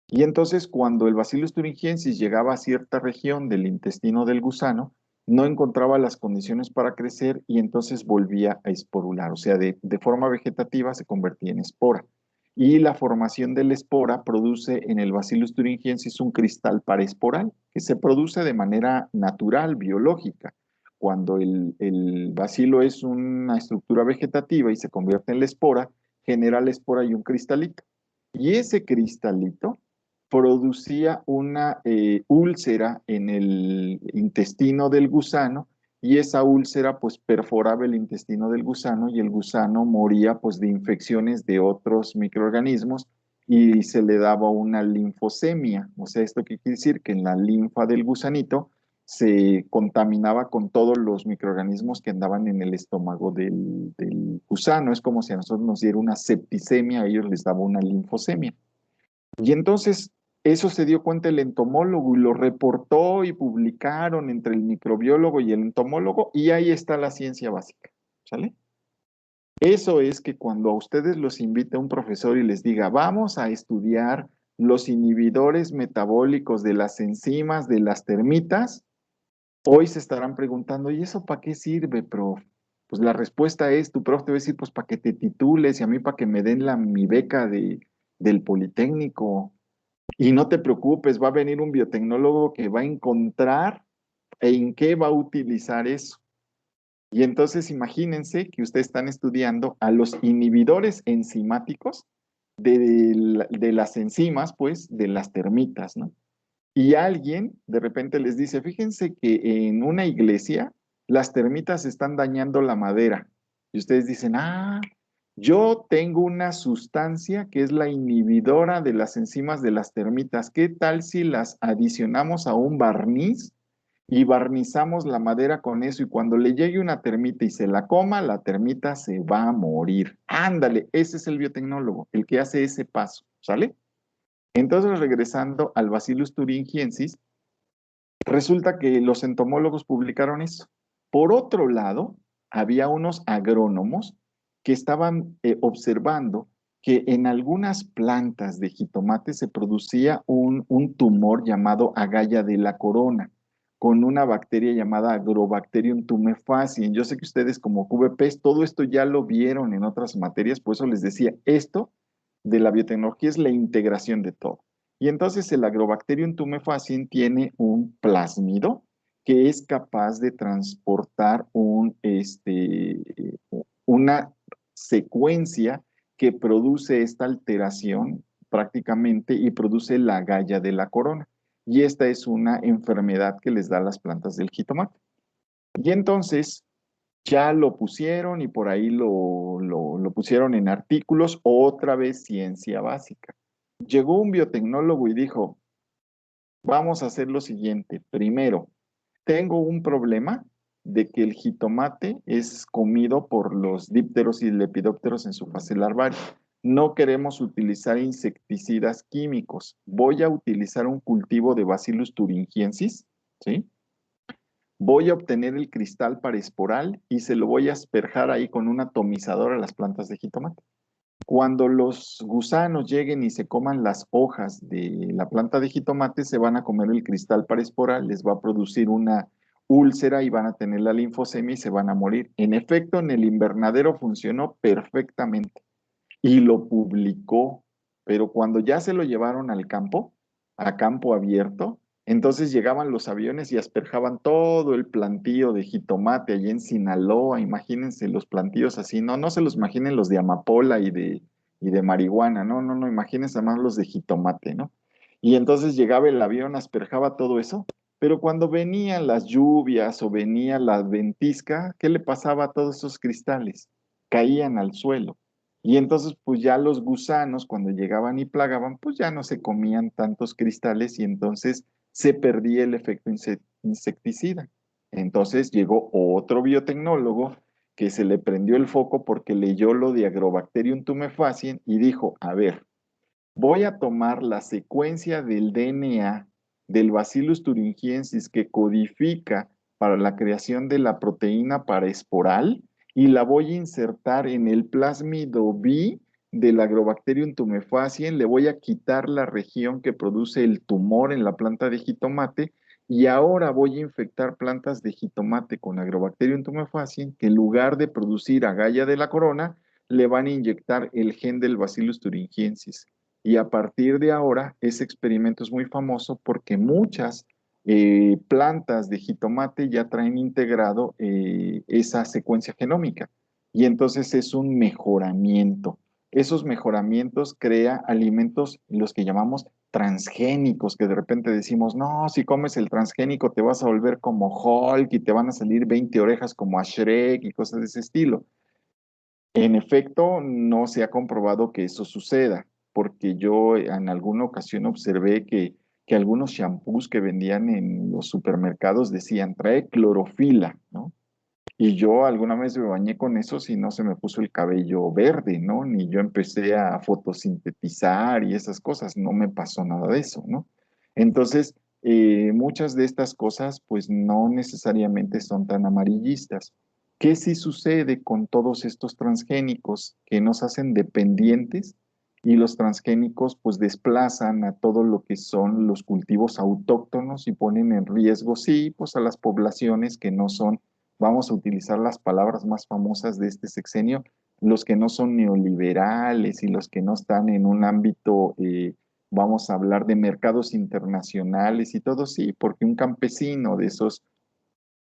A: Y entonces cuando el Bacillus thuringiensis llegaba a cierta región del intestino del gusano, no encontraba las condiciones para crecer y entonces volvía a esporular, o sea, de forma vegetativa se convertía en espora. Y la formación de la espora produce en el Bacillus thuringiensis un cristal paraesporal que se produce de manera natural, biológica. Cuando el bacilo es una estructura vegetativa y se convierte en la espora, genera la espora y un cristalito. Y ese cristalito producía una úlcera en el intestino del gusano, y esa úlcera pues perforaba el intestino del gusano y el gusano moría pues de infecciones de otros microorganismos y se le daba una linfosemia. O sea, ¿esto qué quiere decir? Que en la linfa del gusanito se contaminaba con todos los microorganismos que andaban en el estómago del gusano. Es como si a nosotros nos diera una septicemia, a ellos les daba una linfosemia. Y entonces eso se dio cuenta el entomólogo y lo reportó y publicaron entre el microbiólogo y el entomólogo, y ahí está la ciencia básica, ¿sale? Eso es que cuando a ustedes los invite un profesor y les diga, vamos a estudiar los inhibidores metabólicos de las enzimas de las termitas, hoy se estarán preguntando, ¿y eso para qué sirve, prof? Pues la respuesta es, tu prof te va a decir, pues para que te titules y a mí para que me den mi beca del Politécnico. Y no te preocupes, va a venir un biotecnólogo que va a encontrar en qué va a utilizar eso. Y entonces imagínense que ustedes están estudiando a los inhibidores enzimáticos de las enzimas, pues, de las termitas, ¿no? Y alguien de repente les dice, fíjense que en una iglesia las termitas están dañando la madera. Y ustedes dicen, yo tengo una sustancia que es la inhibidora de las enzimas de las termitas. ¿Qué tal si las adicionamos a un barniz y barnizamos la madera con eso? Y cuando le llegue una termita y se la coma, la termita se va a morir. Ándale, ese es el biotecnólogo, el que hace ese paso, ¿sale? Entonces, regresando al Bacillus thuringiensis, resulta que los entomólogos publicaron eso. Por otro lado, había unos agrónomos que estaban observando que en algunas plantas de jitomate se producía un tumor llamado agalla de la corona, con una bacteria llamada Agrobacterium tumefaciens. Yo sé que ustedes como QVPs todo esto ya lo vieron en otras materias, por eso les decía, esto de la biotecnología es la integración de todo. Y entonces el Agrobacterium tumefaciens tiene un plásmido que es capaz de transportar una secuencia que produce esta alteración prácticamente y produce la agalla de la corona. Y esta es una enfermedad que les da a las plantas del jitomate. Y entonces ya lo pusieron y por ahí lo pusieron en artículos, otra vez ciencia básica. Llegó un biotecnólogo y dijo, vamos a hacer lo siguiente. Primero, tengo un problema de que el jitomate es comido por los dípteros y lepidópteros en su fase larvaria. No queremos utilizar insecticidas químicos. Voy a utilizar un cultivo de Bacillus thuringiensis, ¿sí? Voy a obtener el cristal paraesporal y se lo voy a asperjar ahí con un atomizador a las plantas de jitomate. Cuando los gusanos lleguen y se coman las hojas de la planta de jitomate, se van a comer el cristal paraesporal, les va a producir una úlcera y van a tener la linfosemia y se van a morir. En efecto, en el invernadero funcionó perfectamente y lo publicó, pero cuando ya se lo llevaron al campo, a campo abierto, entonces llegaban los aviones y asperjaban todo el plantío de jitomate allí en Sinaloa. Imagínense los plantíos así, no, no se los imaginen los de amapola y de marihuana, no, no, no, imagínense más los de jitomate, ¿no? Y entonces llegaba el avión, asperjaba todo eso Pero cuando venían las lluvias o venía la ventisca, ¿qué le pasaba a todos esos cristales? Caían al suelo. Y entonces, pues ya los gusanos, cuando llegaban y plagaban, pues ya no se comían tantos cristales y entonces se perdía el efecto insecticida. Entonces llegó otro biotecnólogo que se le prendió el foco porque leyó lo de Agrobacterium tumefaciens y dijo, a ver, voy a tomar la secuencia del DNA del Bacillus thuringiensis que codifica para la creación de la proteína paraesporal y la voy a insertar en el plásmido B del Agrobacterium tumefaciens. Le voy a quitar la región que produce el tumor en la planta de jitomate y ahora voy a infectar plantas de jitomate con Agrobacterium tumefaciens que en lugar de producir agallas de la corona, le van a inyectar el gen del Bacillus thuringiensis. Y a partir de ahora, ese experimento es muy famoso porque muchas plantas de jitomate ya traen integrado esa secuencia genómica. Y entonces es un mejoramiento. Esos mejoramientos crea alimentos, los que llamamos transgénicos, que de repente decimos, no, si comes el transgénico te vas a volver como Hulk y te van a salir 20 orejas como a Shrek y cosas de ese estilo. En efecto, no se ha comprobado que eso suceda, porque yo en alguna ocasión observé que algunos shampoos que vendían en los supermercados decían, trae clorofila, ¿no? Y yo alguna vez me bañé con eso y no se me puso el cabello verde, ¿no? Ni yo empecé a fotosintetizar y esas cosas, no me pasó nada de eso, ¿no? Entonces, muchas de estas cosas pues no necesariamente son tan amarillistas. ¿Qué sí sucede con todos estos transgénicos que nos hacen dependientes? Y los transgénicos pues desplazan a todo lo que son los cultivos autóctonos y ponen en riesgo, sí, pues a las poblaciones que no son, vamos a utilizar las palabras más famosas de este sexenio, los que no son neoliberales y los que no están en un ámbito, vamos a hablar de mercados internacionales y todo, sí, porque un campesino de esos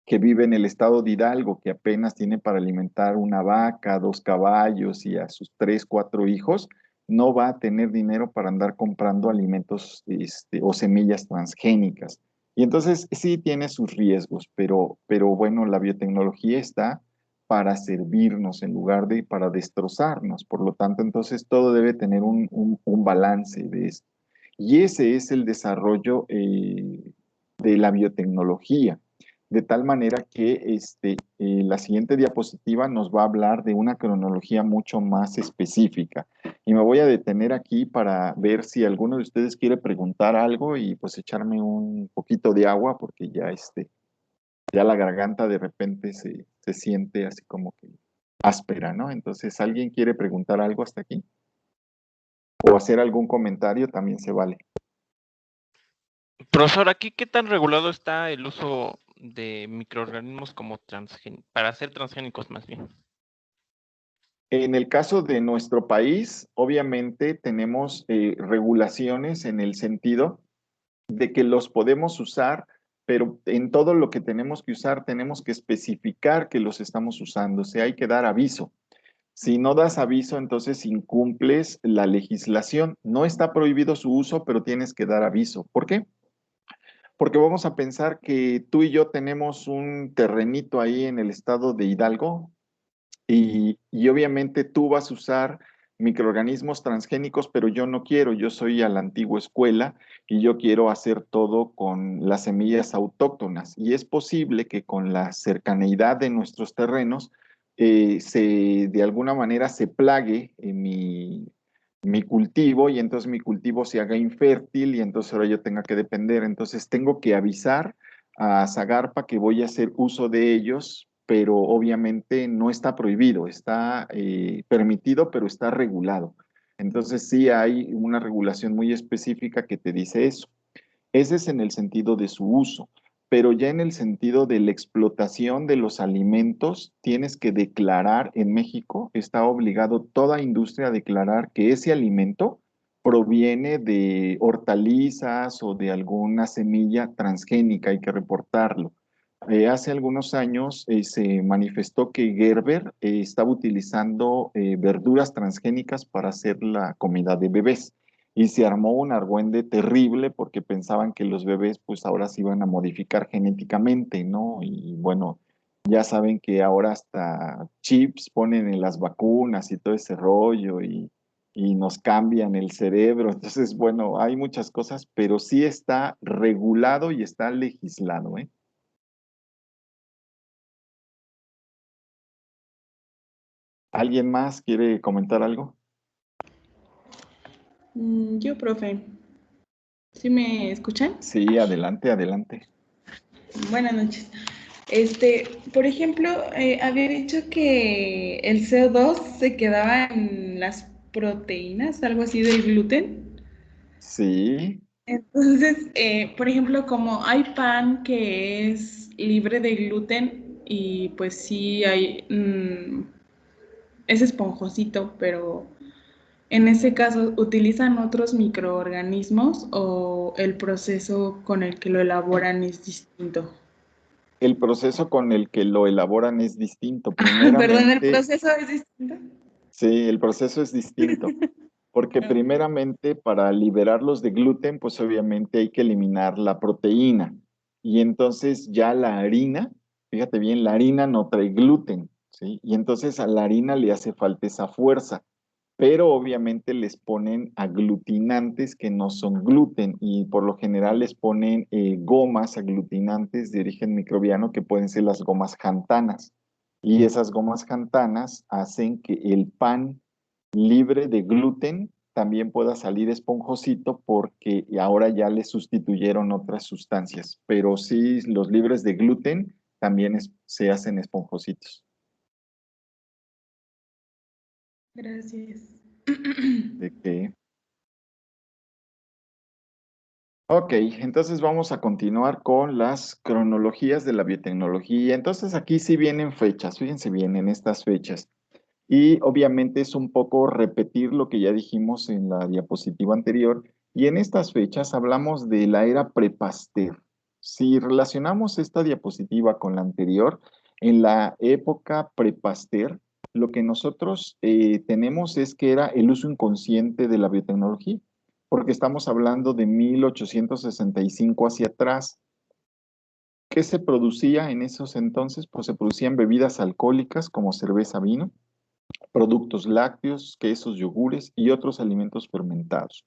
A: que vive en el estado de Hidalgo, que apenas tiene para alimentar una vaca, dos caballos y a sus tres, cuatro hijos, no va a tener dinero para andar comprando alimentos o semillas transgénicas. Y entonces sí tiene sus riesgos, pero bueno, la biotecnología está para servirnos en lugar de para destrozarnos. Por lo tanto, entonces todo debe tener un balance de esto. Y ese es el desarrollo de la biotecnología de tal manera que la siguiente diapositiva nos va a hablar de una cronología mucho más específica. Y me voy a detener aquí para ver si alguno de ustedes quiere preguntar algo y pues echarme un poquito de agua porque ya, ya la garganta de repente se siente así como que áspera, ¿no? Entonces, ¿alguien quiere preguntar algo hasta aquí? O hacer algún comentario también se vale.
B: Profesor, ¿aquí qué tan regulado está el uso de microorganismos como para ser transgénicos más bien?
A: En el caso de nuestro país, obviamente tenemos regulaciones en el sentido de que los podemos usar, pero en todo lo que tenemos que usar tenemos que especificar que los estamos usando, o sea, hay que dar aviso. Si no das aviso, entonces incumples la legislación. No está prohibido su uso, pero tienes que dar aviso. ¿Por qué? Porque vamos a pensar que tú y yo tenemos un terrenito ahí en el estado de Hidalgo y obviamente tú vas a usar microorganismos transgénicos, pero yo no quiero, yo soy a la antigua escuela y yo quiero hacer todo con las semillas autóctonas. Y es posible que con la cercaneidad de nuestros terrenos, de alguna manera se plague mi cultivo y entonces mi cultivo se haga infértil y entonces ahora yo tenga que depender. Entonces tengo que avisar a Zagarpa que voy a hacer uso de ellos, pero obviamente no está prohibido, está permitido, pero está regulado. Entonces sí hay una regulación muy específica que te dice eso. Ese es en el sentido de su uso, pero ya en el sentido de la explotación de los alimentos, tienes que declarar en México, está obligado toda industria a declarar que ese alimento proviene de hortalizas o de alguna semilla transgénica, hay que reportarlo. Hace algunos años se manifestó que Gerber estaba utilizando verduras transgénicas para hacer la comida de bebés. y se armó un argüende terrible porque pensaban que los bebés pues ahora se iban a modificar genéticamente, ¿no? Y bueno, ya saben que ahora hasta chips ponen en las vacunas y todo ese rollo y nos cambian el cerebro. Entonces, bueno, hay muchas cosas, pero sí está regulado y está legislado, ¿eh? ¿Alguien más quiere comentar algo?
C: Yo, profe. ¿Sí me escuchan?
A: Sí, adelante, adelante.
C: Buenas noches. Por ejemplo, había dicho que el CO2 se quedaba en las proteínas, algo así del gluten.
A: Sí,
C: Entonces, por ejemplo, como hay pan que es libre de gluten y pues sí hay, es esponjosito, pero en ese caso, ¿utilizan otros microorganismos o el proceso con el que lo elaboran es distinto?
A: el proceso con el que lo elaboran es distinto.
C: Perdón, ¿el
A: Primeramente,
C: proceso es distinto?
A: sí, el proceso es distinto, porque
C: Ok.
A: primeramente para liberarlos de gluten, pues obviamente hay que eliminar la proteína. Y entonces ya la harina, fíjate bien, la harina no trae gluten, ¿sí? Y entonces a la harina le hace falta esa fuerza, pero obviamente les ponen aglutinantes que no son gluten y por lo general les ponen gomas aglutinantes de origen microbiano que pueden ser las gomas xantanas. Y esas gomas xantanas hacen que el pan libre de gluten también pueda salir esponjosito porque ahora ya le sustituyeron otras sustancias. Pero sí, los libres de gluten también se hacen esponjositos.
C: Gracias.
A: ¿De qué? Ok, entonces vamos a continuar con las cronologías de la biotecnología. Entonces aquí sí vienen fechas, fíjense bien en estas fechas. Y obviamente es un poco repetir lo que ya dijimos en la diapositiva anterior. Y en estas fechas hablamos de la era pre-Pasteur. Si relacionamos esta diapositiva con la anterior, en la época pre-Pasteur, lo que nosotros tenemos es que era el uso inconsciente de la biotecnología, porque estamos hablando de 1865 hacia atrás. ¿Qué se producía en esos entonces? Pues se producían bebidas alcohólicas como cerveza, vino, productos lácteos, quesos, yogures y otros alimentos fermentados.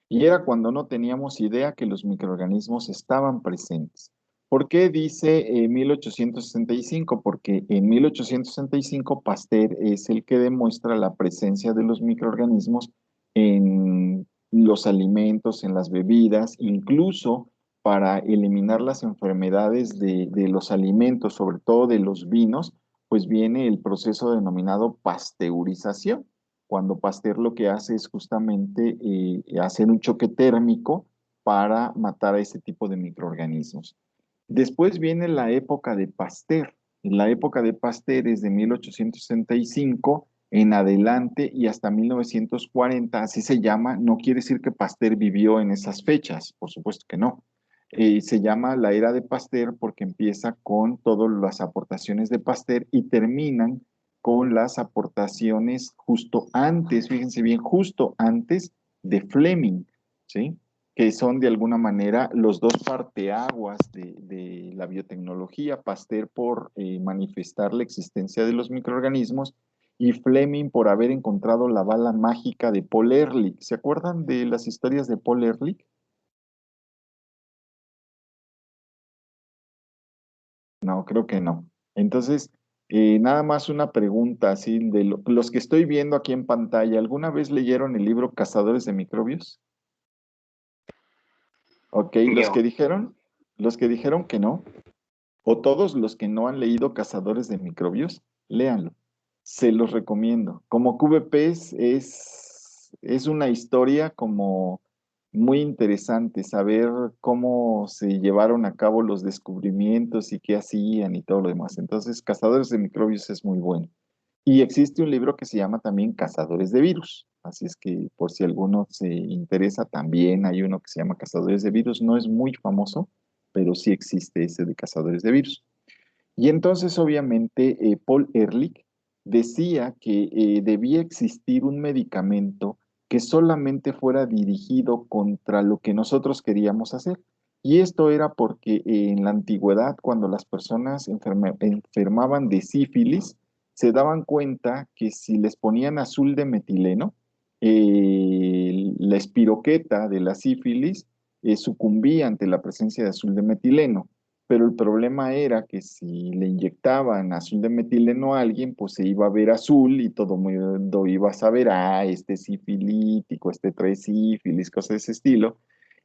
A: Y era cuando no teníamos idea que los microorganismos estaban presentes. ¿Por qué dice 1865? Porque en 1865 Pasteur es el que demuestra la presencia de los microorganismos en los alimentos, en las bebidas, incluso para eliminar las enfermedades de los alimentos, sobre todo de los vinos, pues viene el proceso denominado pasteurización, cuando Pasteur lo que hace es justamente hacer un choque térmico para matar a ese tipo de microorganismos. Después viene la época de Pasteur. La época de Pasteur es de 1865 en adelante y hasta 1940, así se llama. No quiere decir que Pasteur vivió en esas fechas, por supuesto que no. Se llama la era de Pasteur porque empieza con todas las aportaciones de Pasteur y terminan con las aportaciones justo antes, fíjense bien, justo antes de Fleming, ¿sí? Que son de alguna manera los dos parteaguas de la biotecnología, Pasteur por manifestar la existencia de los microorganismos y Fleming por haber encontrado la bala mágica de Paul Ehrlich. ¿Se acuerdan de las historias de Paul Ehrlich? No, creo que no. Entonces, nada más una pregunta así de los que estoy viendo aquí en pantalla, ¿alguna vez leyeron el libro Cazadores de Microbios? Ok,
D: Yo.
A: los que dijeron que no, o todos los que no han leído Cazadores de Microbios, léanlo. Se los recomiendo. Como QVP es una historia como muy interesante, saber cómo se llevaron a cabo los descubrimientos y qué hacían y todo lo demás. Entonces, Cazadores de Microbios es muy bueno. Y existe un libro que se llama también Cazadores de Virus. Así es que por si alguno se interesa, también hay uno que se llama Cazadores de Virus. No es muy famoso, pero sí existe ese de Cazadores de Virus. Y entonces, obviamente, Paul Ehrlich decía que debía existir un medicamento que solamente fuera dirigido contra lo que nosotros queríamos hacer. Y esto era porque en la antigüedad, cuando las personas enfermaban de sífilis, se daban cuenta que si les ponían azul de metileno, la espiroqueta de la sífilis sucumbía ante la presencia de azul de metileno. Pero el problema era que si le inyectaban azul de metileno a alguien, pues se iba a ver azul y todo el mundo iba a saber, este es sifilítico, este trae sífilis, cosas de ese estilo,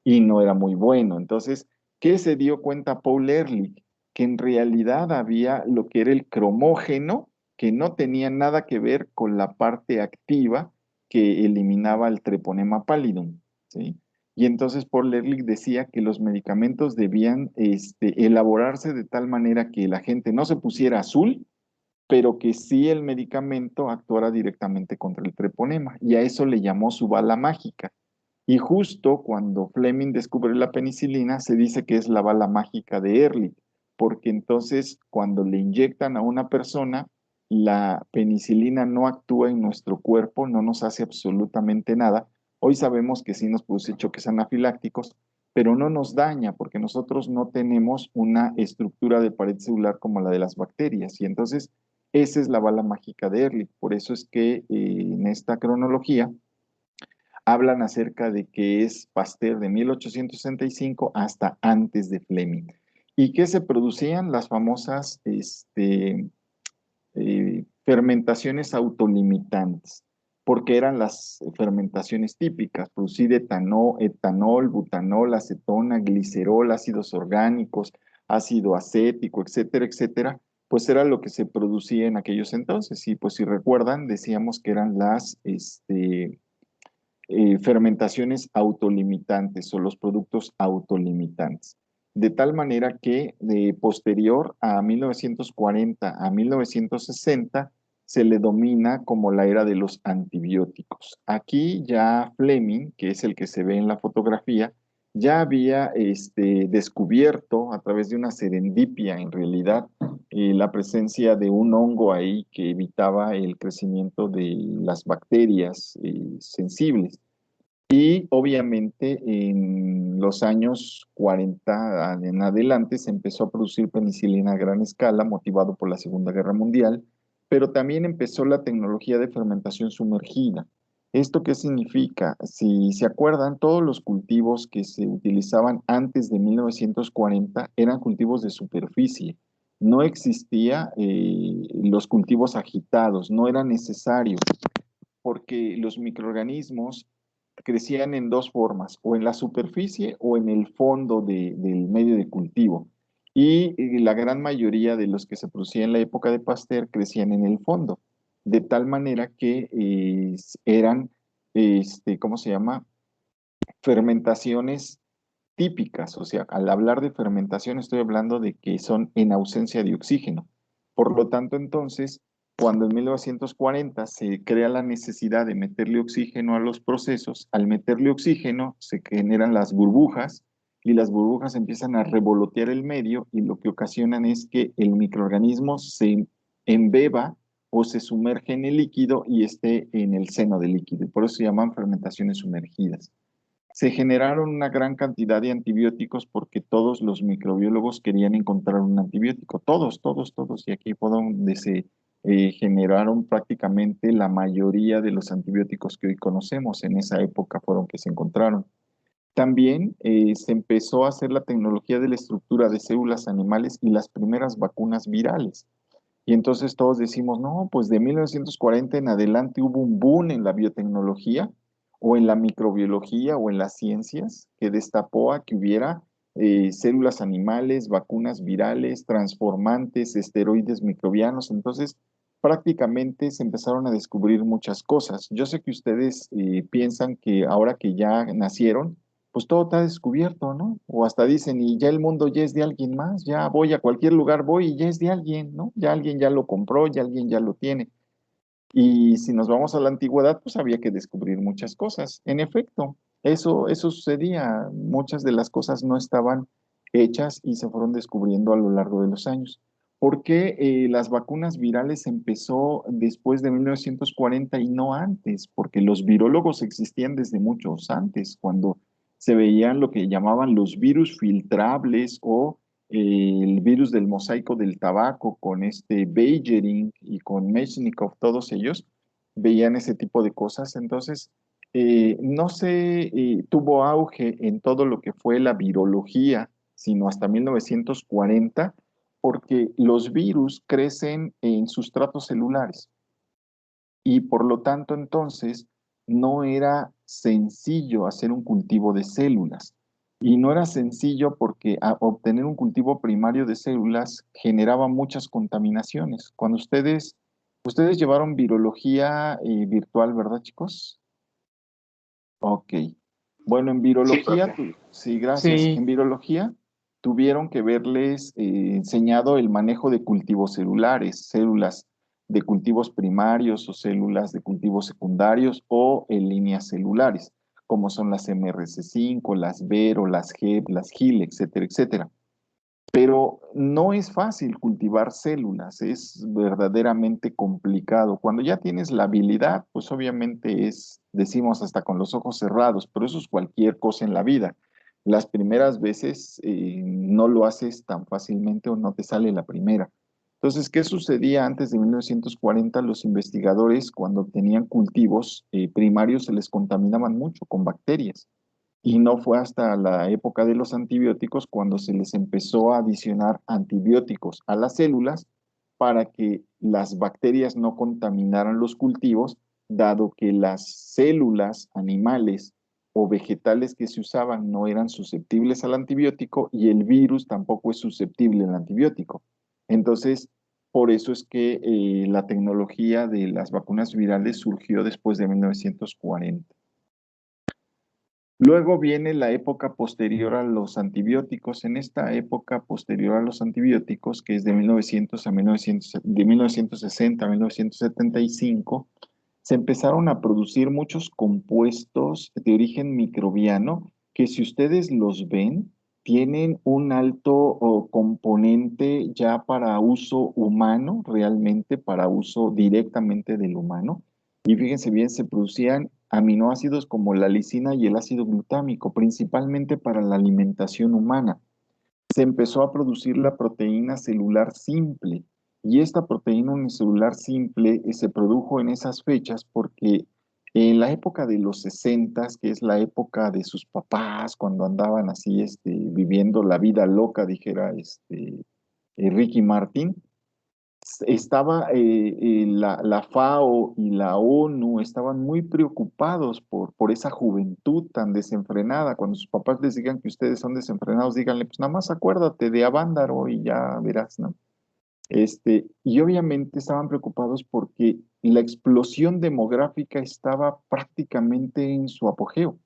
A: y no era muy bueno. Entonces, ¿qué se dio cuenta Paul Ehrlich? Que en realidad había lo que era el cromógeno, que no tenía nada que ver con la parte activa que eliminaba el treponema pallidum, ¿sí? Y entonces Paul Ehrlich decía que los medicamentos debían elaborarse de tal manera que la gente no se pusiera azul, pero que sí el medicamento actuara directamente contra el treponema. Y a eso le llamó su bala mágica. Y justo cuando Fleming descubre la penicilina, se dice que es la bala mágica de Ehrlich, porque entonces cuando le inyectan a una persona, la penicilina no actúa en nuestro cuerpo, no nos hace absolutamente nada. Hoy sabemos que sí nos produce choques anafilácticos, pero no nos daña porque nosotros no tenemos una estructura de pared celular como la de las bacterias. Y entonces esa es la bala mágica de Ehrlich. Por eso es que en esta cronología hablan acerca de que es Pasteur de 1865 hasta antes de Fleming. ¿Y qué se producían? Las famosas fermentaciones autolimitantes, porque eran las fermentaciones típicas, producir etanol, butanol, acetona, glicerol, ácidos orgánicos, ácido acético, etcétera, etcétera, pues era lo que se producía en aquellos entonces. Y pues si recuerdan, decíamos que eran las fermentaciones autolimitantes o los productos autolimitantes. De tal manera que de posterior a 1940 a 1960 se le domina como la era de los antibióticos. Aquí ya Fleming, que es el que se ve en la fotografía, ya había descubierto a través de una serendipia en realidad la presencia de un hongo ahí que evitaba el crecimiento de las bacterias sensibles. Y obviamente en los años 40 en adelante se empezó a producir penicilina a gran escala, motivado por la Segunda Guerra Mundial, pero también empezó la tecnología de fermentación sumergida. ¿Esto qué significa? Si se acuerdan, todos los cultivos que se utilizaban antes de 1940 eran cultivos de superficie. No existía los cultivos agitados, no era necesario, porque los microorganismos crecían en dos formas, o en la superficie o en el fondo del medio de cultivo. Y la gran mayoría de los que se producían en la época de Pasteur crecían en el fondo, de tal manera que eran, ¿cómo se llama? Fermentaciones típicas. O sea, al hablar de fermentación estoy hablando de que son en ausencia de oxígeno. Por lo tanto, entonces, cuando en 1940 se crea la necesidad de meterle oxígeno a los procesos, al meterle oxígeno se generan las burbujas y las burbujas empiezan a revolotear el medio y lo que ocasionan es que el microorganismo se embeba o se sumerge en el líquido y esté en el seno del líquido. Y por eso se llaman fermentaciones sumergidas. Se generaron una gran cantidad de antibióticos porque todos los microbiólogos querían encontrar un antibiótico, todos, y aquí fue donde se generaron prácticamente la mayoría de los antibióticos que hoy conocemos. En esa época fueron que se encontraron. También se empezó a hacer la tecnología de la estructura de células animales y las primeras vacunas virales. Y entonces todos decimos, no, pues de 1940 en adelante hubo un boom en la biotecnología o en la microbiología o en las ciencias que destapó a que hubiera células animales, vacunas virales, transformantes, esteroides microbianos. Entonces, prácticamente se empezaron a descubrir muchas cosas. Yo sé que ustedes piensan que ahora que ya nacieron, pues todo está descubierto, ¿no? O hasta dicen, y ya el mundo ya es de alguien más, ya voy a cualquier lugar, voy y ya es de alguien, ¿no? Ya alguien ya lo compró, ya alguien ya lo tiene. Y si nos vamos a la antigüedad, pues había que descubrir muchas cosas. En efecto, eso sucedía. Muchas de las cosas no estaban hechas y se fueron descubriendo a lo largo de los años. ¿Por qué las vacunas virales empezó después de 1940 y no antes? Porque los virólogos existían desde muchos antes, cuando se veían lo que llamaban los virus filtrables o el virus del mosaico del tabaco con este Beijering y con Mechnikov, todos ellos veían ese tipo de cosas. Entonces, no se tuvo auge en todo lo que fue la virología, sino hasta 1940 porque los virus crecen en sustratos celulares y por lo tanto entonces no era sencillo hacer un cultivo de células. Y no era sencillo porque obtener un cultivo primario de células generaba muchas contaminaciones. Cuando ustedes llevaron virología virtual, ¿verdad, chicos? Ok. Bueno, en
D: Sí,
A: virología,
D: profe.
A: sí, gracias.
D: Sí.
A: En virología tuvieron que verles enseñado el manejo de cultivos celulares, células de cultivos primarios o células de cultivos secundarios o en líneas celulares, como son las MRC5, las Vero, las GEP, las GIL, etcétera, etcétera. Pero no es fácil cultivar células, es verdaderamente complicado. Cuando ya tienes la habilidad, pues obviamente decimos hasta con los ojos cerrados, pero eso es cualquier cosa en la vida. Las primeras veces no lo haces tan fácilmente o no te sale la primera. Entonces, ¿qué sucedía antes de 1940? Los investigadores, cuando tenían cultivos primarios, se les contaminaban mucho con bacterias. Y no fue hasta la época de los antibióticos cuando se les empezó a adicionar antibióticos a las células para que las bacterias no contaminaran los cultivos, dado que las células animales o vegetales que se usaban no eran susceptibles al antibiótico y el virus tampoco es susceptible al antibiótico. Entonces, por eso es que la tecnología de las vacunas virales surgió después de 1940. Luego viene la época posterior a los antibióticos. En esta época posterior a los antibióticos, que es de 1900 a 1900, de 1960 a 1975, se empezaron a producir muchos compuestos de origen microbiano que si ustedes los ven, tienen un alto componente ya para uso humano, realmente para uso directamente del humano. Y fíjense bien, se producían aminoácidos como la lisina y el ácido glutámico, principalmente para la alimentación humana. Se empezó a producir la proteína celular simple y esta proteína unicelular simple se produjo en esas fechas porque en la época de los 60, que es la época de sus papás, cuando andaban así viviendo la vida loca, dijera Ricky Martin, estaba la FAO y la ONU estaban muy preocupados por esa juventud tan desenfrenada. Cuando sus papás les digan que ustedes son desenfrenados, díganle, pues nada más acuérdate de Avándaro y ya verás, ¿no? Y obviamente estaban preocupados porque la explosión demográfica estaba prácticamente en su apogeo.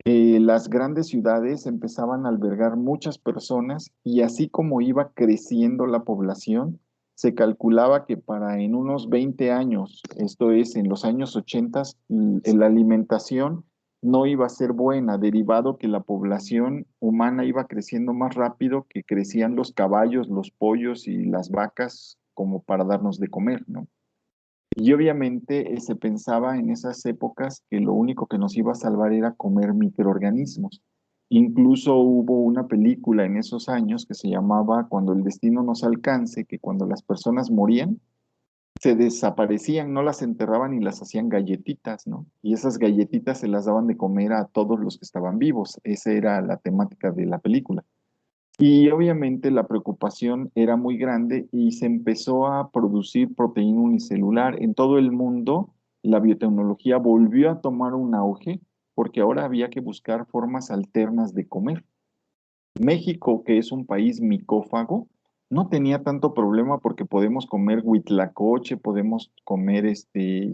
A: Las grandes ciudades empezaban a albergar muchas personas y así como iba creciendo la población, se calculaba que para en unos 20 años, esto es, en los años 80, la alimentación no iba a ser buena, derivado que la población humana iba creciendo más rápido que crecían los caballos, los pollos y las vacas como para darnos de comer, ¿no? Y obviamente se pensaba en esas épocas que lo único que nos iba a salvar era comer microorganismos. Incluso hubo una película en esos años que se llamaba Cuando el destino nos alcance, que cuando las personas morían, se desaparecían, no las enterraban y las hacían galletitas, ¿no? Y esas galletitas se las daban de comer a todos los que estaban vivos. Esa era la temática de la película. Y obviamente la preocupación era muy grande y se empezó a producir proteína unicelular. En todo el mundo, la biotecnología volvió a tomar un auge porque ahora había que buscar formas alternas de comer. México, que es un país micófago, no tenía tanto problema porque podemos comer huitlacoche, podemos comer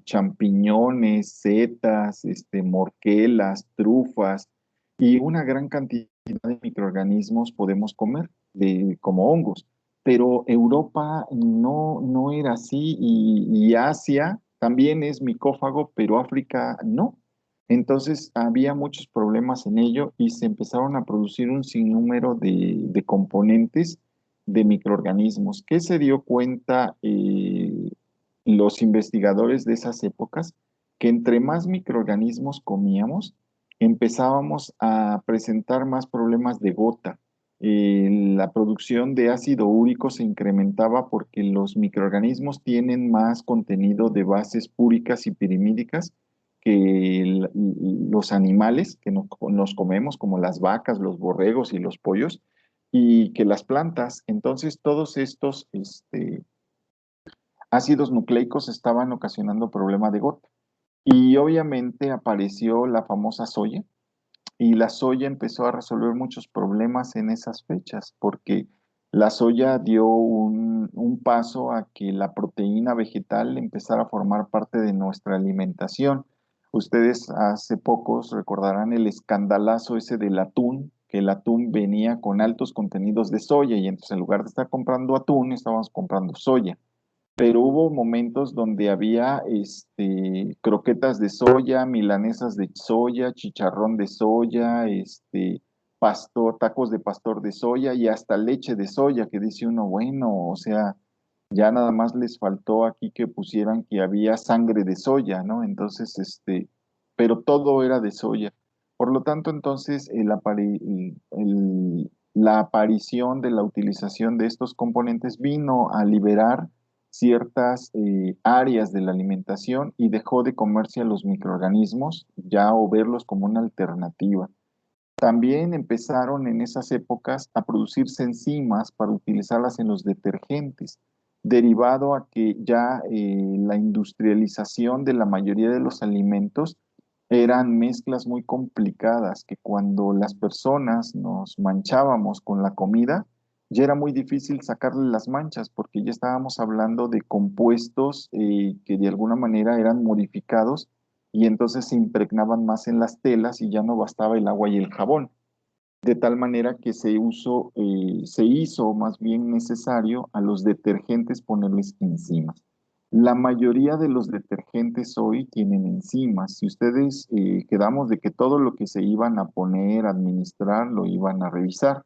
A: champiñones, setas, morquelas, trufas y una gran cantidad de microorganismos podemos comer, como hongos. Pero Europa no era así y Asia también es micófago, pero África no. Entonces había muchos problemas en ello y se empezaron a producir un sinnúmero de componentes de microorganismos. ¿Qué se dio cuenta los investigadores de esas épocas? Que entre más microorganismos comíamos, empezábamos a presentar más problemas de gota. La producción de ácido úrico se incrementaba porque los microorganismos tienen más contenido de bases púricas y pirimídicas que los animales que nos comemos, como las vacas, los borregos y los pollos, y que las plantas. Entonces, todos estos ácidos nucleicos estaban ocasionando problema de gota. Y obviamente apareció la famosa soya, y la soya empezó a resolver muchos problemas en esas fechas, porque la soya dio un paso a que la proteína vegetal empezara a formar parte de nuestra alimentación. Ustedes hace pocos recordarán el escandalazo ese del atún, que el atún venía con altos contenidos de soya, y entonces en lugar de estar comprando atún, estábamos comprando soya. Pero hubo momentos donde había croquetas de soya, milanesas de soya, chicharrón de soya, tacos de pastor de soya y hasta leche de soya, que dice uno, bueno, o sea, ya nada más les faltó aquí que pusieran que había sangre de soya, ¿no? Entonces, pero todo era de soya. Por lo tanto, entonces, la aparición de la utilización de estos componentes vino a liberar ciertas áreas de la alimentación y dejó de comerse a los microorganismos ya o verlos como una alternativa. También empezaron en esas épocas a producirse enzimas para utilizarlas en los detergentes, derivado a que ya la industrialización de la mayoría de los alimentos eran mezclas muy complicadas, que cuando las personas nos manchábamos con la comida, ya era muy difícil sacarle las manchas, porque ya estábamos hablando de compuestos que de alguna manera eran modificados y entonces se impregnaban más en las telas y ya no bastaba el agua y el jabón. De tal manera que se hizo más bien necesario a los detergentes ponerles enzimas. La mayoría de los detergentes hoy tienen enzimas. Si ustedes quedamos de que todo lo que se iban a poner, a administrar, lo iban a revisar.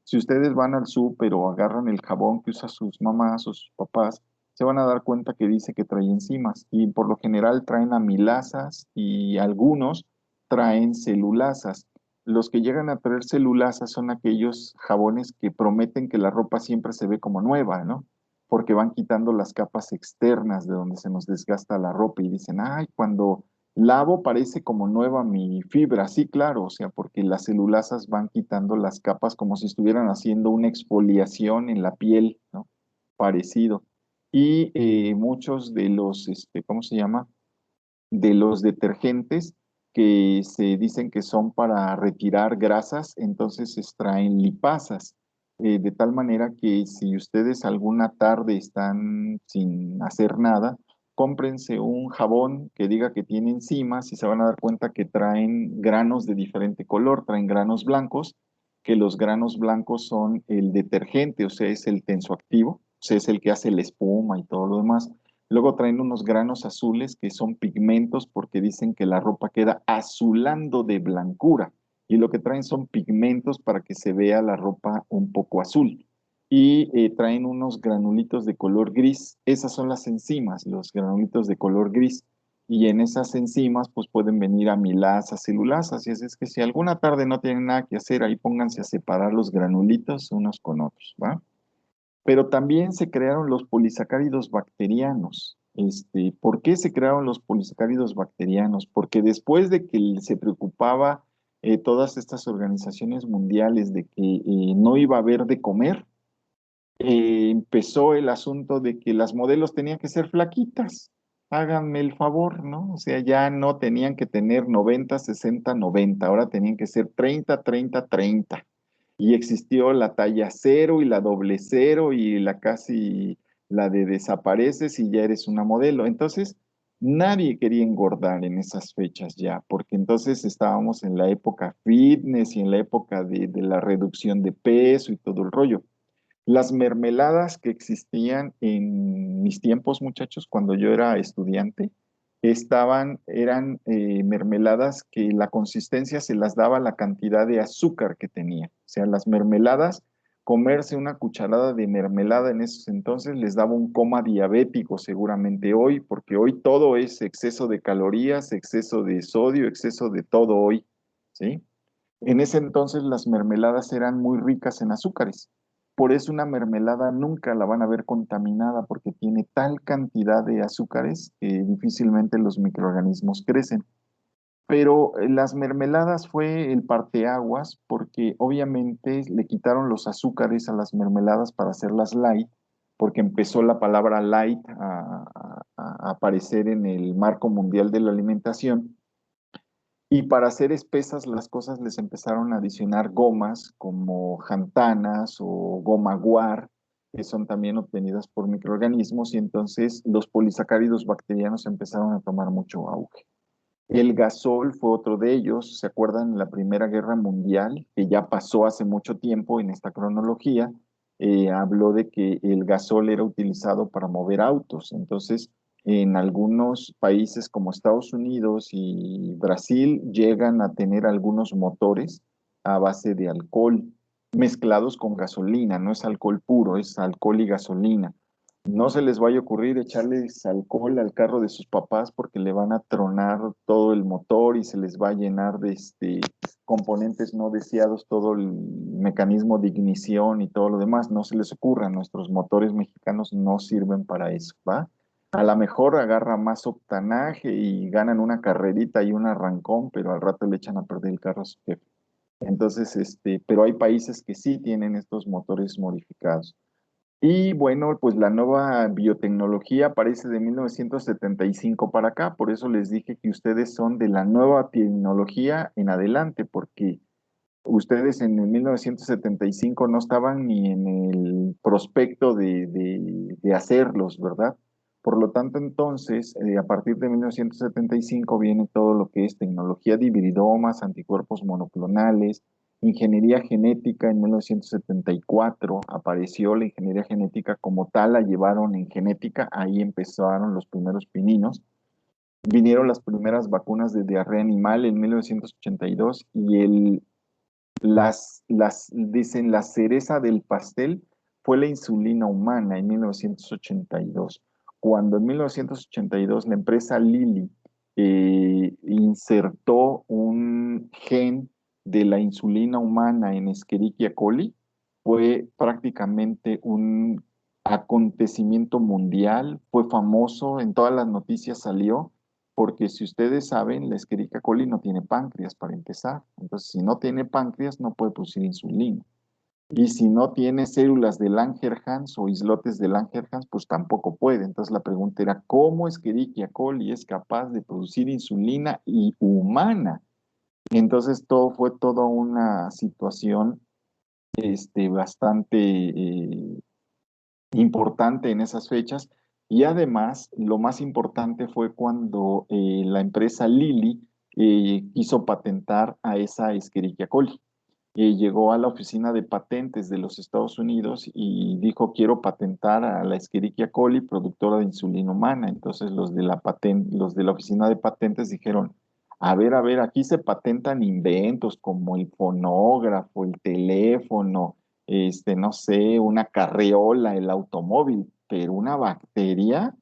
A: Si ustedes van al súper o agarran el jabón que usa sus mamás o sus papás, se van a dar cuenta que dice que trae enzimas y por lo general traen amilasas y algunos traen celulasas. Los que llegan a traer celulasas son aquellos jabones que prometen que la ropa siempre se ve como nueva, ¿no? Porque van quitando las capas externas de donde se nos desgasta la ropa y dicen, ay, cuando lavo parece como nueva mi fibra. Sí, claro, o sea, porque las celulasas van quitando las capas como si estuvieran haciendo una exfoliación en la piel, ¿no? Parecido. Y muchos de los, ¿cómo se llama? De los detergentes que se dicen que son para retirar grasas, entonces extraen lipasas, de tal manera que si ustedes alguna tarde están sin hacer nada, cómprense un jabón que diga que tiene enzimas y se van a dar cuenta que traen granos de diferente color, traen granos blancos, que los granos blancos son el detergente, o sea, es el tensoactivo, o sea, es el que hace la espuma y todo lo demás. Luego traen unos granos azules que son pigmentos porque dicen que la ropa queda azulando de blancura. Y lo que traen son pigmentos para que se vea la ropa un poco azul. Y traen unos granulitos de color gris. Esas son las enzimas, los granulitos de color gris. Y en esas enzimas pues pueden venir amilasas, celulasas. Y así es que si alguna tarde no tienen nada que hacer, ahí pónganse a separar los granulitos unos con otros, ¿va? Pero también se crearon los polisacáridos bacterianos. ¿Por qué se crearon los polisacáridos bacterianos? Porque después de que se preocupaba todas estas organizaciones mundiales de que no iba a haber de comer, empezó el asunto de que las modelos tenían que ser flaquitas. Háganme el favor, ¿no? O sea, ya no tenían que tener 90, 60, 90, ahora tenían que ser 30, 30, 30 y existió la talla cero y la doble cero y la casi la de desapareces y ya eres una modelo. Entonces, nadie quería engordar en esas fechas ya, porque entonces estábamos en la época fitness y en la época de la reducción de peso y todo el rollo. Las mermeladas que existían en mis tiempos, muchachos, cuando yo era estudiante, eran mermeladas que la consistencia se las daba la cantidad de azúcar que tenía. O sea, las mermeladas comerse una cucharada de mermelada en esos entonces les daba un coma diabético seguramente hoy, porque hoy todo es exceso de calorías, exceso de sodio, exceso de todo hoy, ¿sí? En ese entonces las mermeladas eran muy ricas en azúcares. Por eso una mermelada nunca la van a ver contaminada porque tiene tal cantidad de azúcares que difícilmente los microorganismos crecen. Pero las mermeladas fue el parteaguas porque obviamente le quitaron los azúcares a las mermeladas para hacerlas light, porque empezó la palabra light a aparecer en el marco mundial de la alimentación. Y para hacer espesas las cosas les empezaron a adicionar gomas como jantanas o goma guar, que son también obtenidas por microorganismos, y entonces los polisacáridos bacterianos empezaron a tomar mucho auge. El gasol fue otro de ellos. ¿Se acuerdan en la Primera Guerra Mundial, que ya pasó hace mucho tiempo en esta cronología? Habló de que el gasol era utilizado para mover autos. Entonces, en algunos países como Estados Unidos y Brasil llegan a tener algunos motores a base de alcohol mezclados con gasolina. No es alcohol puro, es alcohol y gasolina. No se les vaya a ocurrir echarles alcohol al carro de sus papás porque le van a tronar todo el motor y se les va a llenar de componentes no deseados, todo el mecanismo de ignición y todo lo demás. No se les ocurra, nuestros motores mexicanos no sirven para eso, ¿va? A lo mejor agarra más octanaje y ganan una carrerita y un arrancón, pero al rato le echan a perder el carro a su jefe. Entonces, pero hay países que sí tienen estos motores modificados. Y bueno, pues la nueva biotecnología aparece de 1975 para acá, por eso les dije que ustedes son de la nueva tecnología en adelante, porque ustedes en el 1975 no estaban ni en el prospecto de hacerlos, ¿verdad? Por lo tanto, entonces, a partir de 1975 viene todo lo que es tecnología de hibridomas, anticuerpos monoclonales, ingeniería genética. En 1974 apareció la ingeniería genética como tal, la llevaron en genética, ahí empezaron los primeros pininos. Vinieron las primeras vacunas de diarrea animal en 1982 y dicen, la cereza del pastel fue la insulina humana en 1982, cuando en 1982 la empresa Lilly insertó un gen de la insulina humana en Escherichia coli. Fue prácticamente un acontecimiento mundial, fue famoso, en todas las noticias salió, porque si ustedes saben, la Escherichia coli no tiene páncreas para empezar. Entonces, si no tiene páncreas, no puede producir insulina. Y si no tiene células de Langerhans o islotes de Langerhans, pues tampoco puede. Entonces, la pregunta era, ¿cómo Escherichia coli es capaz de producir insulina y humana? Entonces, fue toda una situación bastante importante en esas fechas. Y además, lo más importante fue cuando la empresa Lilly quiso patentar a esa Escherichia coli. Llegó a la oficina de patentes de los Estados Unidos y dijo, quiero patentar a la Escherichia coli, productora de insulina humana. Entonces los de la oficina de patentes dijeron, a ver, aquí se patentan inventos como el fonógrafo, el teléfono, no sé, una carreola, el automóvil, pero una bacteria,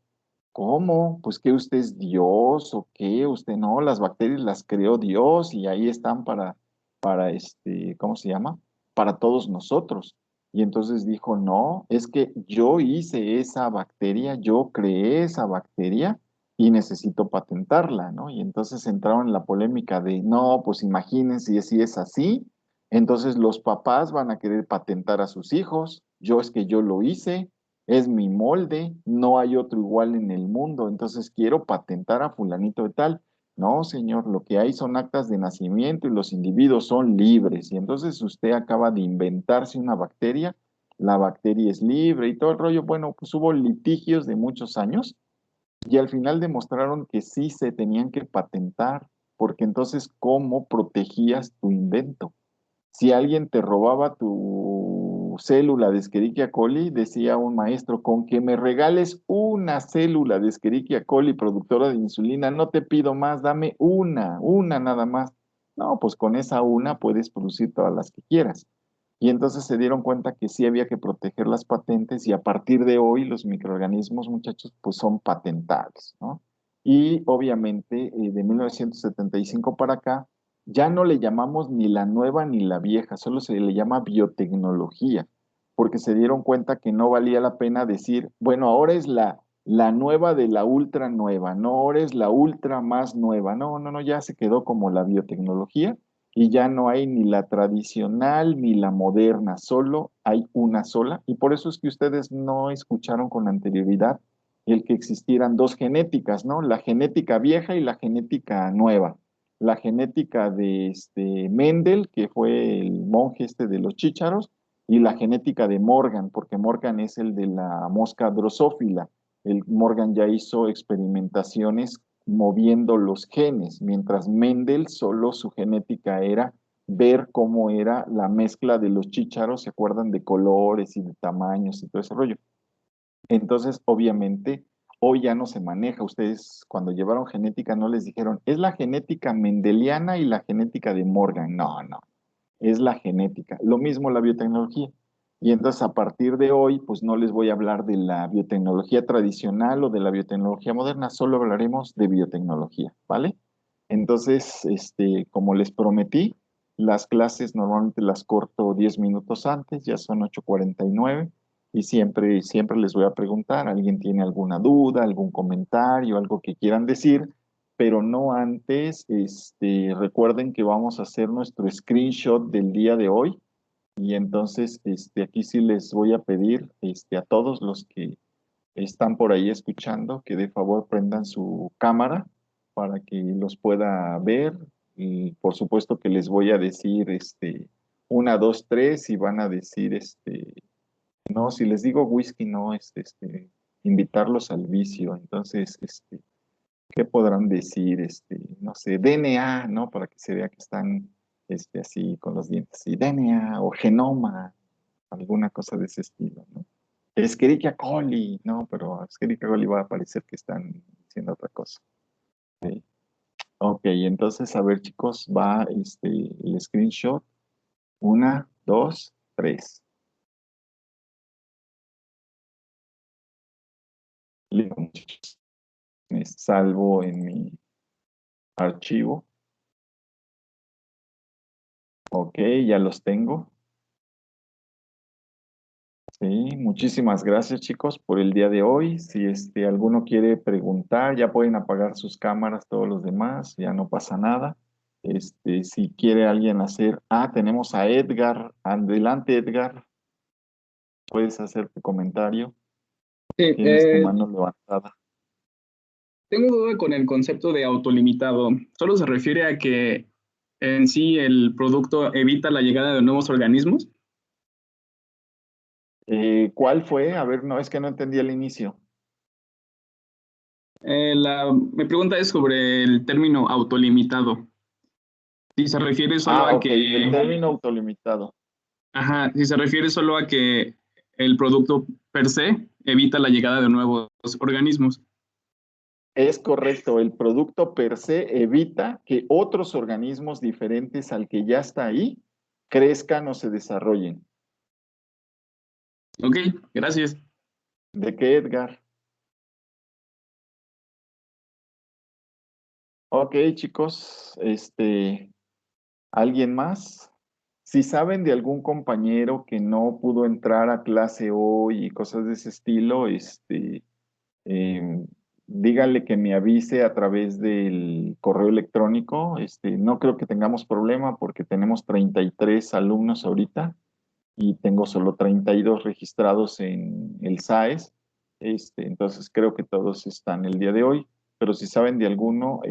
A: ¿cómo? Pues que usted es Dios o qué, usted no, las bacterias las creó Dios y ahí están para ¿cómo se llama? Para todos nosotros. Y entonces dijo, no, es que yo hice esa bacteria, yo creé esa bacteria y necesito patentarla, ¿no? Y entonces entraron en la polémica de, no, pues imagínense si es así, entonces los papás van a querer patentar a sus hijos, yo es que yo lo hice, es mi molde, no hay otro igual en el mundo, entonces quiero patentar a fulanito de tal. No, señor, lo que hay son actas de nacimiento y los individuos son libres. Y entonces usted acaba de inventarse una bacteria, la bacteria es libre y todo el rollo. Bueno, pues hubo litigios de muchos años y al final demostraron que sí se tenían que patentar, porque entonces, ¿cómo protegías tu invento? Si alguien te robaba tu célula de Escherichia coli, decía un maestro, con que me regales una célula de Escherichia coli productora de insulina, no te pido más, dame una nada más. No, pues con esa una puedes producir todas las que quieras. Y entonces se dieron cuenta que sí había que proteger las patentes y a partir de hoy los microorganismos, muchachos, pues son patentables, ¿no? Y obviamente de 1975 para acá ya no le llamamos ni la nueva ni la vieja, solo se le llama biotecnología, porque se dieron cuenta que no valía la pena decir, bueno, ahora es la nueva de la ultra nueva, no, ahora es la ultra más nueva, no, no, no, ya se quedó como la biotecnología y ya no hay ni la tradicional ni la moderna, solo hay una sola. Y por eso es que ustedes no escucharon con anterioridad el que existieran dos genéticas, ¿no? La genética vieja y la genética nueva. La genética de Mendel, que fue el monje de los chícharos, y la genética de Morgan, porque Morgan es el de la mosca drosófila. El Morgan ya hizo experimentaciones moviendo los genes, mientras Mendel solo su genética era ver cómo era la mezcla de los chícharos, ¿se acuerdan? De colores y de tamaños y todo ese rollo. Entonces, obviamente, hoy ya no se maneja. Ustedes cuando llevaron genética no les dijeron, es la genética mendeliana y la genética de Morgan. No, no, es la genética. Lo mismo la biotecnología. Y entonces a partir de hoy, pues no les voy a hablar de la biotecnología tradicional o de la biotecnología moderna, solo hablaremos de biotecnología, ¿vale? Entonces, como les prometí, las clases normalmente las corto 10 minutos antes, ya son 8:49 y siempre les voy a preguntar, ¿alguien tiene alguna duda, algún comentario, algo que quieran decir? Pero no antes, recuerden que vamos a hacer nuestro screenshot del día de hoy y entonces aquí sí les voy a pedir a todos los que están por ahí escuchando que de favor prendan su cámara para que los pueda ver y por supuesto que les voy a decir 1, 2, 3 y van a decir no, si les digo whisky no es invitarlos al vicio, entonces ¿qué podrán decir? No sé, DNA, ¿no? Para que se vea que están así con los dientes, así, DNA o genoma, alguna cosa de ese estilo, ¿no? Escherichia coli, ¿no? Pero Escherichia coli va a parecer que están diciendo otra cosa. ¿Sí? Ok, entonces, a ver, chicos, va el screenshot. 1, 2, 3. Listo, muchachos. Me salvo en mi archivo. Ok, ya los tengo. Sí, muchísimas gracias chicos por el día de hoy. Si alguno quiere preguntar, ya pueden apagar sus cámaras todos los demás, ya no pasa nada. Si quiere alguien hacer, tenemos a Edgar. Adelante, Edgar. Puedes hacer tu comentario.
D: Sí,
A: Tienes tu mano levantada.
D: tengo duda con el concepto de autolimitado. ¿Solo se refiere a que en sí el producto evita la llegada de nuevos organismos?
A: ¿Cuál fue? A ver, no, es que no entendí el inicio.
D: Mi pregunta es sobre el término autolimitado. Si se refiere solo a
A: Ok, el
D: que,
A: término autolimitado.
D: ajá, si se refiere solo a que el producto per se evita la llegada de nuevos organismos.
A: Es correcto, el producto per se evita que otros organismos diferentes al que ya está ahí crezcan o se desarrollen.
D: Ok, gracias.
A: ¿De qué, Edgar? Ok, chicos, ¿alguien más? Si saben de algún compañero que no pudo entrar a clase hoy y cosas de ese estilo, eh, díganle que me avise a través del correo electrónico. No creo que tengamos problema porque tenemos 33 alumnos ahorita y tengo solo 32 registrados en el SAES. Entonces creo que todos están el día de hoy, pero si saben de alguno,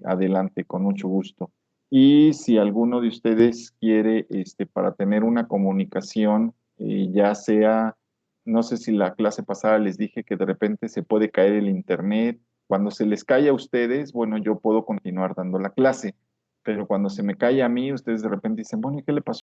A: adelante, con mucho gusto. Y si alguno de ustedes quiere, para tener una comunicación, ya sea, no sé si la clase pasada les dije que de repente se puede caer el internet. Cuando se les cae a ustedes, bueno, yo puedo continuar dando la clase, pero cuando se me cae a mí, ustedes de repente dicen, bueno, ¿y qué le pasó?